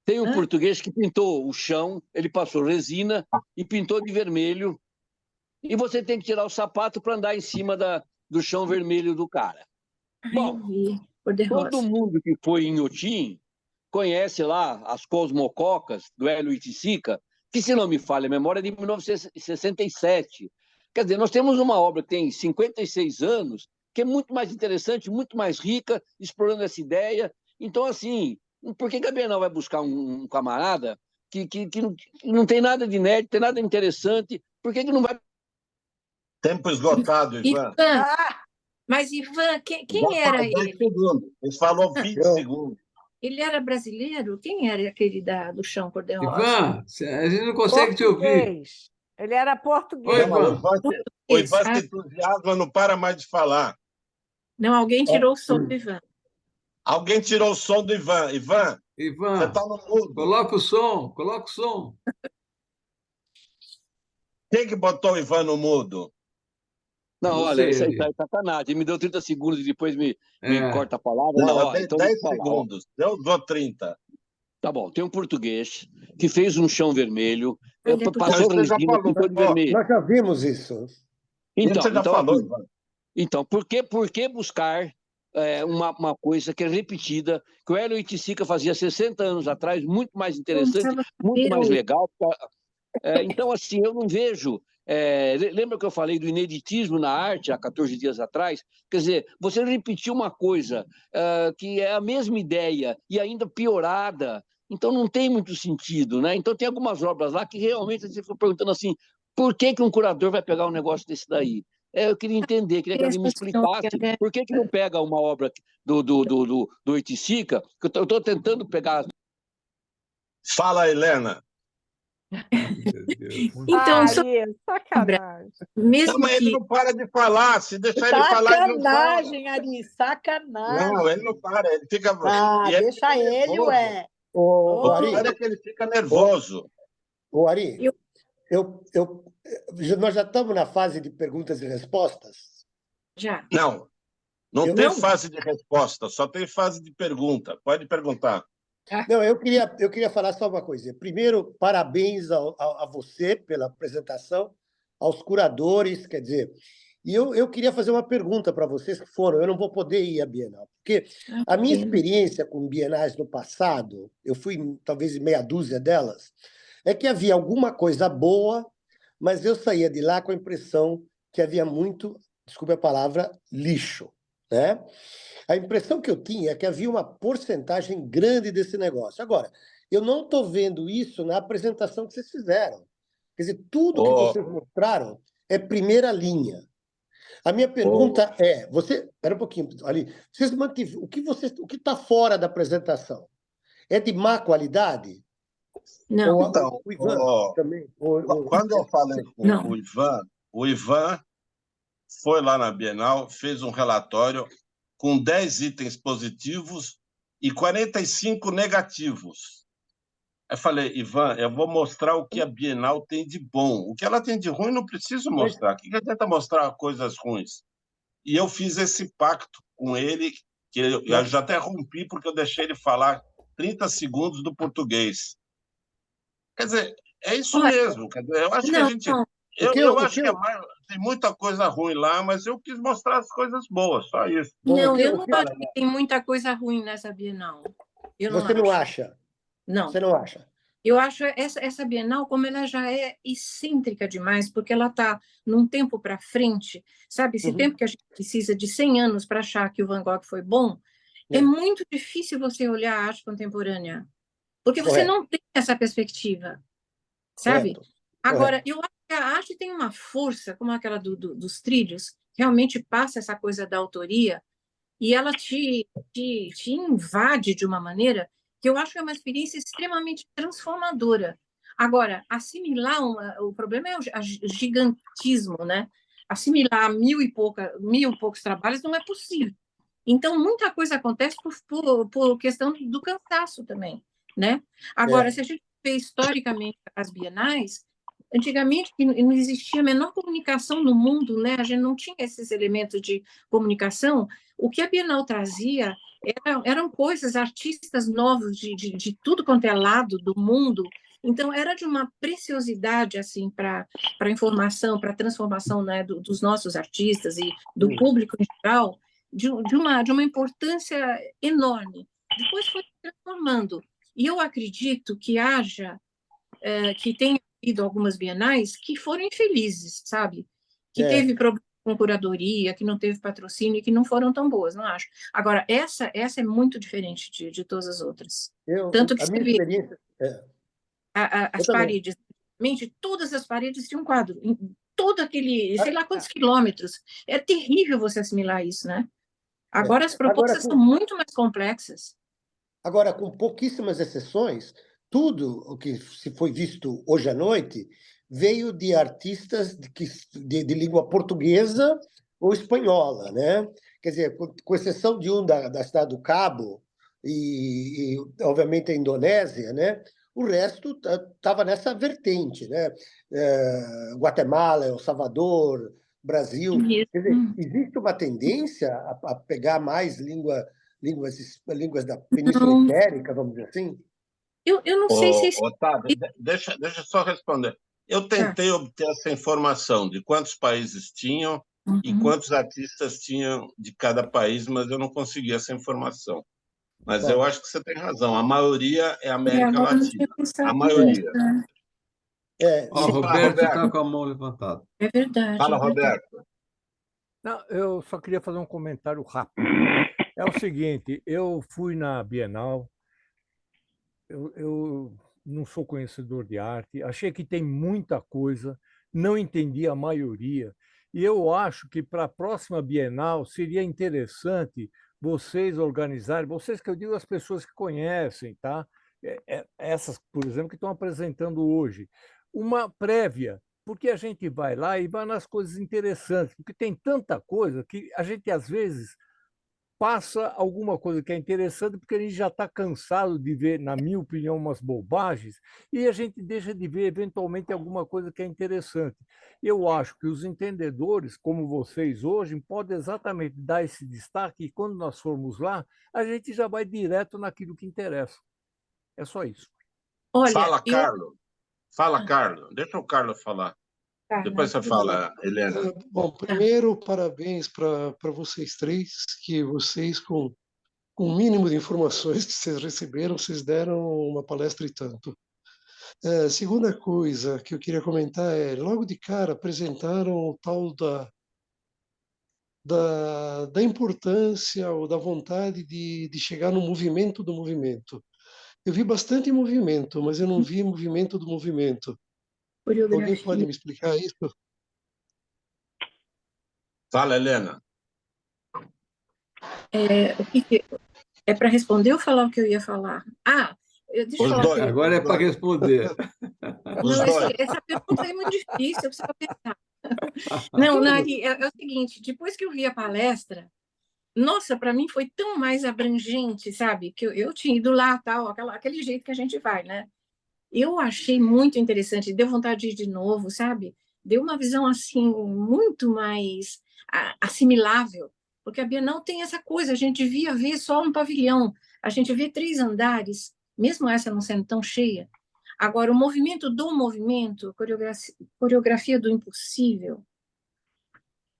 tem um português que pintou o chão, ele passou resina e pintou de vermelho, e você tem que tirar o sapato para andar em cima do chão vermelho do cara. Bom, todo mundo que foi em Inhotim conhece lá as cosmococas do Hélio Oiticica, que, se não me falha a memória, é de 1967. Quer dizer, nós temos uma obra que tem 56 anos, que é muito mais interessante, muito mais rica, explorando essa ideia. Então, assim, por que a Bienal vai buscar um camarada que não tem nada de inédito, tem nada de interessante? Por que não vai... Tempo esgotado, Ivan. Mas, Ivan, quem era ele? Segundos. Ele falou 20 segundos. Ele era brasileiro? Quem era aquele do chão cor-de-rosa? Ivan, a gente não consegue te ouvir. Português. Ele era Oi, português. Não, o Ivan. Ivan se entusiasma, não para mais de falar. Não, alguém tirou o som do Ivan. Alguém tirou o som do Ivan. Ivan, você está no mudo. Coloca o som, coloca o som. Quem que botou o Ivan no mudo? Não, olha, isso aí tá sacanagem. Me deu 30 segundos e depois me corta a palavra. Não, ó, eu dei então 10 vou falar, segundos. Eu dou 30. Tá bom, tem um português que fez um chão vermelho, passou resina, pintou de vermelho. Nós já vimos isso. Então, você já falou, Ivan. Então, por que buscar uma coisa que é repetida, que o Hélio Oiticica fazia 60 anos atrás, muito mais interessante, muito mais legal. Então, assim, eu não vejo... lembra que eu falei do ineditismo na arte há 14 dias atrás? Quer dizer, você repetiu uma coisa que é a mesma ideia e ainda piorada, então não tem muito sentido, né? Então tem algumas obras lá que realmente você ficou perguntando assim, por que um curador vai pegar um negócio desse daí? Eu queria entender, queria que alguém me explicasse por que não pega uma obra do Oiticica, que eu estou tentando pegar... Fala, Helena. Então, sacanagem. Mesmo mas ele não para de falar. Se deixar ele falar, ele não fala. Sacanagem, Ari, sacanagem. Não, ele não para. Ele fica... deixa ele, ué. O pior é que ele fica nervoso. Ari, nós já estamos na fase de perguntas e respostas? Já. Não tem fase de resposta, só tem fase de pergunta. Pode perguntar. Não, eu queria falar só uma coisa. Primeiro, parabéns a você pela apresentação, aos curadores, quer dizer... E eu queria fazer uma pergunta para vocês que foram. Eu não vou poder ir à Bienal, porque a minha experiência com bienais no passado, eu fui talvez em meia dúzia delas, é que havia alguma coisa boa, mas eu saía de lá com a impressão que havia muito, desculpe a palavra, lixo, né? A impressão que eu tinha é que havia uma porcentagem grande desse negócio. Agora, eu não estou vendo isso na apresentação que vocês fizeram. Quer dizer, tudo que vocês mostraram é primeira linha. A minha pergunta é, espera um pouquinho, ali, vocês mantiveram, o que está fora da apresentação? É de má qualidade? Não. Então, o Ivan também. Quando eu falei com o Ivan foi lá na Bienal, fez um relatório com 10 itens positivos e 45 negativos. Eu falei, Ivan, eu vou mostrar o que a Bienal tem de bom. O que ela tem de ruim, não preciso mostrar. O que adianta mostrar coisas ruins? E eu fiz esse pacto com ele, que eu já até rompi, porque eu deixei ele falar 30 segundos do português. Quer dizer, é isso mesmo. Quer dizer, eu acho que a gente... Eu acho que tem muita coisa ruim lá, mas eu quis mostrar as coisas boas, só isso. Não, eu não acho que tem muita coisa ruim nessa Bienal. Você não acha? Não. Você não acha? Eu acho essa Bienal, como ela já é excêntrica demais, porque ela está num tempo para frente, sabe? Esse tempo que a gente precisa de 100 anos para achar que o Van Gogh foi bom, é muito difícil você olhar a arte contemporânea, porque você não tem essa perspectiva, sabe? Agora, eu acho que a arte tem uma força, como aquela dos trilhos, realmente passa essa coisa da autoria, e ela te invade de uma maneira que eu acho que é uma experiência extremamente transformadora. Agora, assimilar o problema é o gigantismo, né? Assimilar mil e poucos trabalhos não é possível. Então, muita coisa acontece por questão do cansaço também, né? Agora, se a gente vê historicamente as bienais, antigamente não existia a menor comunicação no mundo, né? A gente não tinha esses elementos de comunicação. O que a Bienal trazia eram coisas, artistas novos de tudo quanto é lado do mundo. Então, era de uma preciosidade assim, para a informação, para a transformação, né, dos nossos artistas e do público em geral, de uma importância enorme. Depois foi se transformando. E eu acredito que que tenha havido algumas bienais que foram infelizes, sabe? Que teve problema com curadoria, que não teve patrocínio e que não foram tão boas, não acho. Agora, essa é muito diferente de todas as outras. Tanto que a minha experiência... as paredes, todas as paredes tinham um quadro, em todo aquele, sei lá quantos quilômetros. É terrível você assimilar isso, né? Agora as propostas são muito mais complexas. Agora, com pouquíssimas exceções, tudo o que se foi visto hoje à noite veio de artistas de língua portuguesa ou espanhola, né? Quer dizer, com exceção de um da Cidade do Cabo obviamente, a Indonésia, né? O resto estava nessa vertente, né? Guatemala, El Salvador, Brasil. Quer dizer, existe uma tendência a pegar mais línguas da Península Ibérica, vamos dizer assim? Eu não sei se... Otávio, deixa eu só responder. Eu tentei obter essa informação de quantos países tinham e quantos artistas tinham de cada país, mas eu não consegui essa informação. Mas eu acho que você tem razão. A maioria é América Latina. A maioria. O Roberto está com a mão levantada. É verdade. Fala, Roberto. Não, eu só queria fazer um comentário rápido. É o seguinte, eu fui na Bienal, eu não sou conhecedor de arte, achei que tem muita coisa, não entendi a maioria, e eu acho que para a próxima Bienal seria interessante vocês organizarem, vocês que eu digo as pessoas que conhecem, tá? Essas, por exemplo, que estão apresentando hoje, uma prévia, porque a gente vai lá e vai nas coisas interessantes, porque tem tanta coisa que a gente, às vezes, passa alguma coisa que é interessante, porque a gente já está cansado de ver, na minha opinião, umas bobagens, e a gente deixa de ver, eventualmente, alguma coisa que é interessante. Eu acho que os entendedores, como vocês hoje, podem exatamente dar esse destaque, e quando nós formos lá, a gente já vai direto naquilo que interessa. É só isso. Olha, Fala, Carlos. Fala, Carlos. Deixa o Carlos falar. Depois você fala, Helena. Bom, primeiro, parabéns para vocês três, que vocês, com o mínimo de informações que vocês receberam, vocês deram uma palestra e tanto. Segunda coisa que eu queria comentar é, logo de cara, apresentaram o tal da importância ou da vontade de chegar no movimento do movimento. Eu vi bastante movimento, mas eu não vi movimento do movimento. Alguém pode me explicar isso? Fala, Helena. É para responder ou falar o que eu ia falar? Deixa eu falar. Agora é para responder. Não, essa pergunta é muito difícil, eu preciso pensar. Não, Nari, é o seguinte, depois que eu vi a palestra, nossa, para mim foi tão mais abrangente, sabe? Que eu tinha ido lá, tal, aquele jeito que a gente vai, né? Eu achei muito interessante, deu vontade de ir de novo, sabe? Deu uma visão, assim, muito mais assimilável, porque a Bienal tem essa coisa, a gente devia ver só um pavilhão, a gente vê 3 andares, mesmo essa não sendo tão cheia. Agora, o movimento do movimento, coreografia do impossível.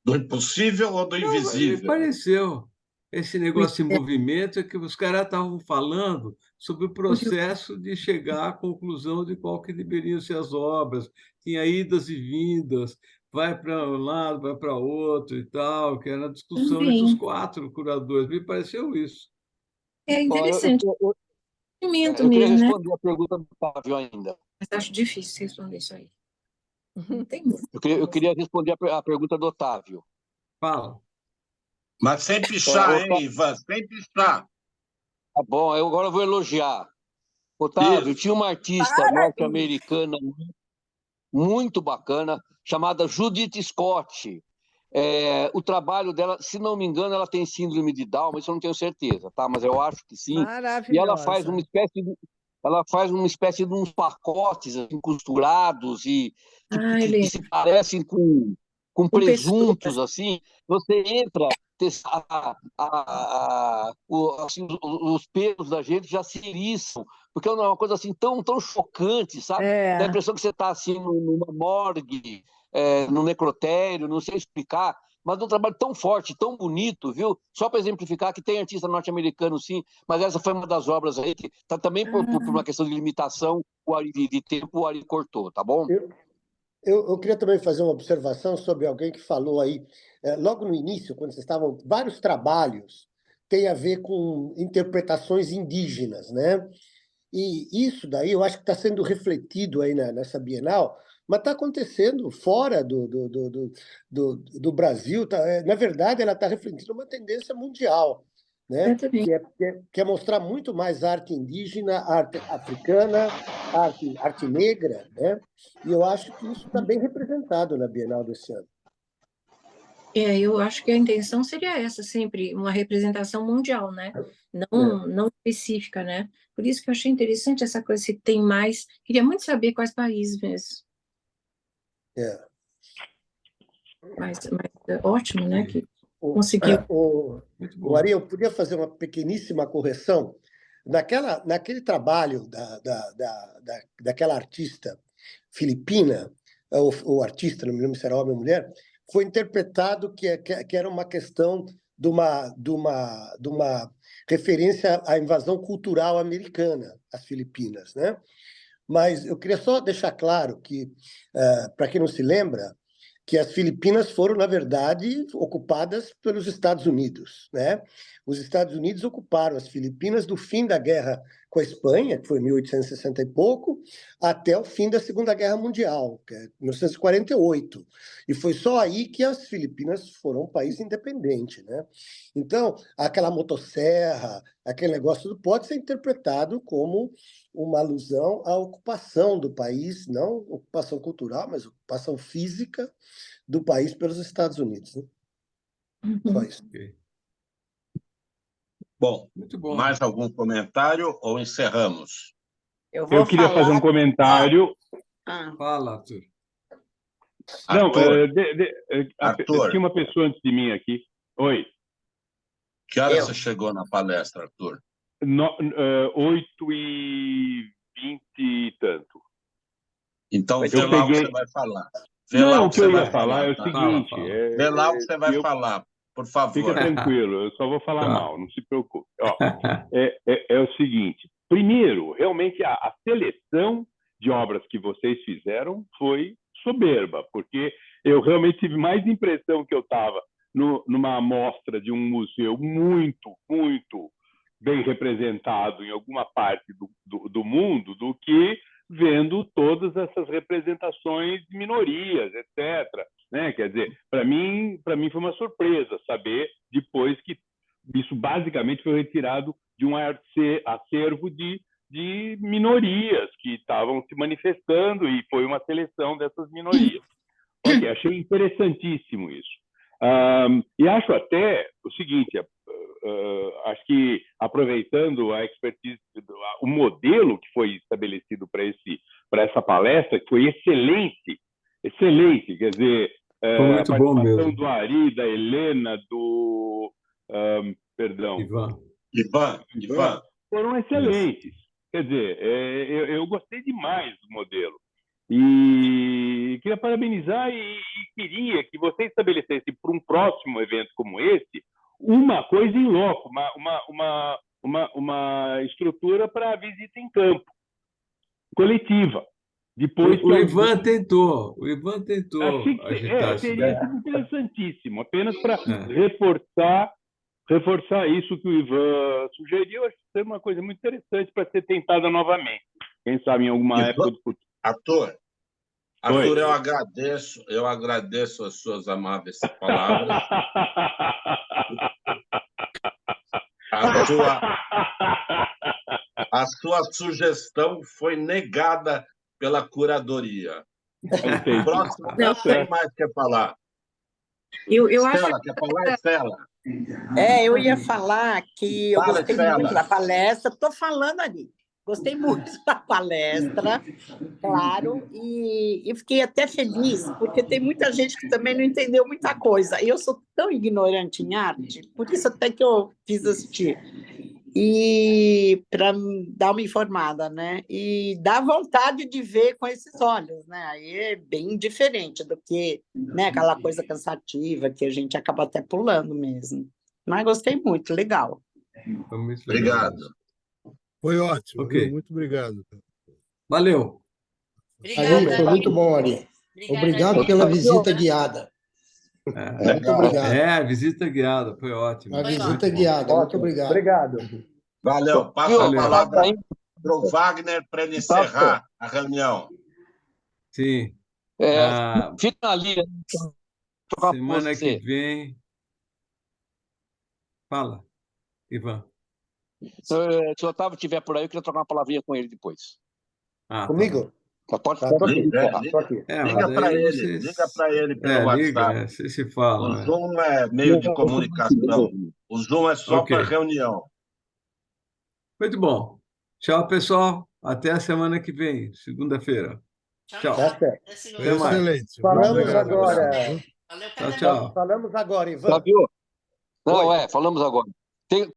Do impossível ou do invisível? Me pareceu. Esse negócio em movimento é que os caras estavam falando sobre o processo de chegar à conclusão de qual que deveriam ser as obras. Tinha idas e vindas, vai para um lado, vai para outro e tal, que era a discussão entre os 4 curadores. Me pareceu isso. É interessante. Eu Movimento queria mesmo, né? responder a pergunta do Otávio ainda. Mas acho difícil responder isso aí. Não tem Eu queria responder a pergunta do Otávio. Fala. Mas sem pichar, hein, Ivan? Sem pichar. Tá bom, eu agora vou elogiar. Otávio, tinha uma artista norte-americana muito bacana, chamada Judith Scott. O trabalho dela, se não me engano, ela tem síndrome de Down, mas eu não tenho certeza, tá? Mas eu acho que sim. E ela faz uma espécie de uns pacotes assim, costurados e que se parecem com presuntos, assim. Você entra, assim, os pelos da gente já se eriçam, porque é uma coisa assim tão chocante, sabe? Dá a impressão que você está assim numa morgue, no necrotério, não sei explicar, mas um trabalho tão forte, tão bonito, viu? Só para exemplificar que tem artista norte-americano, sim, mas essa foi uma das obras aí que tá também por uma questão de limitação de tempo, o Ari cortou, tá bom? Eu queria também fazer uma observação sobre alguém que falou aí, logo no início, quando vocês estavam, vários trabalhos têm a ver com interpretações indígenas, né? E isso daí eu acho que está sendo refletido aí nessa Bienal, mas está acontecendo fora do Brasil. Na verdade, ela está refletindo uma tendência mundial. né? Que é mostrar muito mais arte indígena, arte africana, arte negra, né? E eu acho que isso está bem representado na Bienal desse ano. Eu acho que a intenção seria essa, sempre uma representação mundial, né? Não específica, né? Por isso que eu achei interessante essa coisa, se tem mais. Queria muito saber quais países mesmo. Mas ótimo, né? Que conseguiu. Ari, eu podia fazer uma pequeníssima correção. Naquele trabalho daquela artista filipina, o artista, não me lembro se era homem ou mulher, foi interpretado que era uma questão de uma referência à invasão cultural americana às Filipinas, né? Mas eu queria só deixar claro que, para quem não se lembra, que as Filipinas foram, na verdade, ocupadas pelos Estados Unidos, né? Os Estados Unidos ocuparam as Filipinas do fim da guerra com a Espanha, que foi em 1860 e pouco, até o fim da Segunda Guerra Mundial, que é 1948. E foi só aí que as Filipinas foram um país independente, né? Então, aquela motosserra, aquele negócio pode ser interpretado como uma alusão à ocupação do país, não ocupação cultural, mas ocupação física do país pelos Estados Unidos, né? Só isso. Bom, mais algum comentário ou encerramos? Eu queria fazer um comentário. Fala, Arthur. Não, Arthur. tinha uma pessoa antes de mim aqui. Oi. Que hora você chegou na palestra, Arthur? 8h20 e tanto. Então, vê lá o que você vai falar. O que eu ia falar é o seguinte... Vê lá o que você vai falar, por favor. Fica tranquilo, eu só vou falar mal, não se preocupe. É o seguinte, primeiro, realmente a seleção de obras que vocês fizeram foi soberba, porque eu realmente tive mais impressão que eu estava numa amostra de um museu muito, muito bem representado em alguma parte do mundo do que vendo todas essas representações de minorias, etc. Né? Quer dizer, para mim foi uma surpresa saber depois que isso basicamente foi retirado de um acervo de minorias que estavam se manifestando e foi uma seleção dessas minorias. Achei interessantíssimo isso. E acho até o seguinte, acho que aproveitando a expertise, o modelo que foi estabelecido para essa palestra, que foi excelente, quer dizer, a participação do Ari, da Helena, Ivan. Foram excelentes. Quer dizer, eu gostei demais do modelo. E queria parabenizar e queria que você estabelecesse para um próximo evento como esse uma coisa em loco, uma estrutura para visita em campo, coletiva. Depois o Ivan tentou agitar isso. Seria interessantíssimo, apenas para reforçar isso que o Ivan sugeriu. Acho que seria uma coisa muito interessante para ser tentada novamente. Quem sabe em alguma época do futuro. Arthur, eu agradeço as suas amáveis palavras. A sua sugestão foi negada pela curadoria. Próximo, quem mais quer falar? Eu Estela, acho... quer falar, Estela? Eu ia falar que eu gostei muito da palestra. Estou falando ali. Gostei muito da palestra, claro, e fiquei até feliz, porque tem muita gente que também não entendeu muita coisa. E eu sou tão ignorante em arte, por isso até que eu fiz assistir. E para dar uma informada, né? E dá vontade de ver com esses olhos, né? Aí é bem diferente do que, né, aquela coisa cansativa que a gente acaba até pulando mesmo. Mas gostei muito, legal. Obrigado. Foi ótimo, Ok. Muito obrigado. Valeu. Ari, foi muito bom, Ari. Obrigado pela visita guiada. Muito obrigado. A visita guiada, foi ótimo. A visita guiada, muito obrigado. Obrigado. Valeu. Passo a palavra para o Wagner para ele encerrar a reunião. Sim. Finaliza. Semana que vem. Fala. Ivan? Se o Otávio estiver por aí, eu queria trocar uma palavrinha com ele depois. Comigo? Pode Tá, falar. Liga para ele, vocês... liga para ele pelo liga, WhatsApp. vocês se falam. O Zoom é meio de comunicação. O Zoom é só Ok. para reunião. Muito bom. Tchau, pessoal. Até a semana que vem, segunda-feira. Tchau. Tá certo. Até mais. Excelente. Falamos Obrigado, agora. pessoal. Tchau, tchau. Falamos agora, Ivan. Não, falamos agora.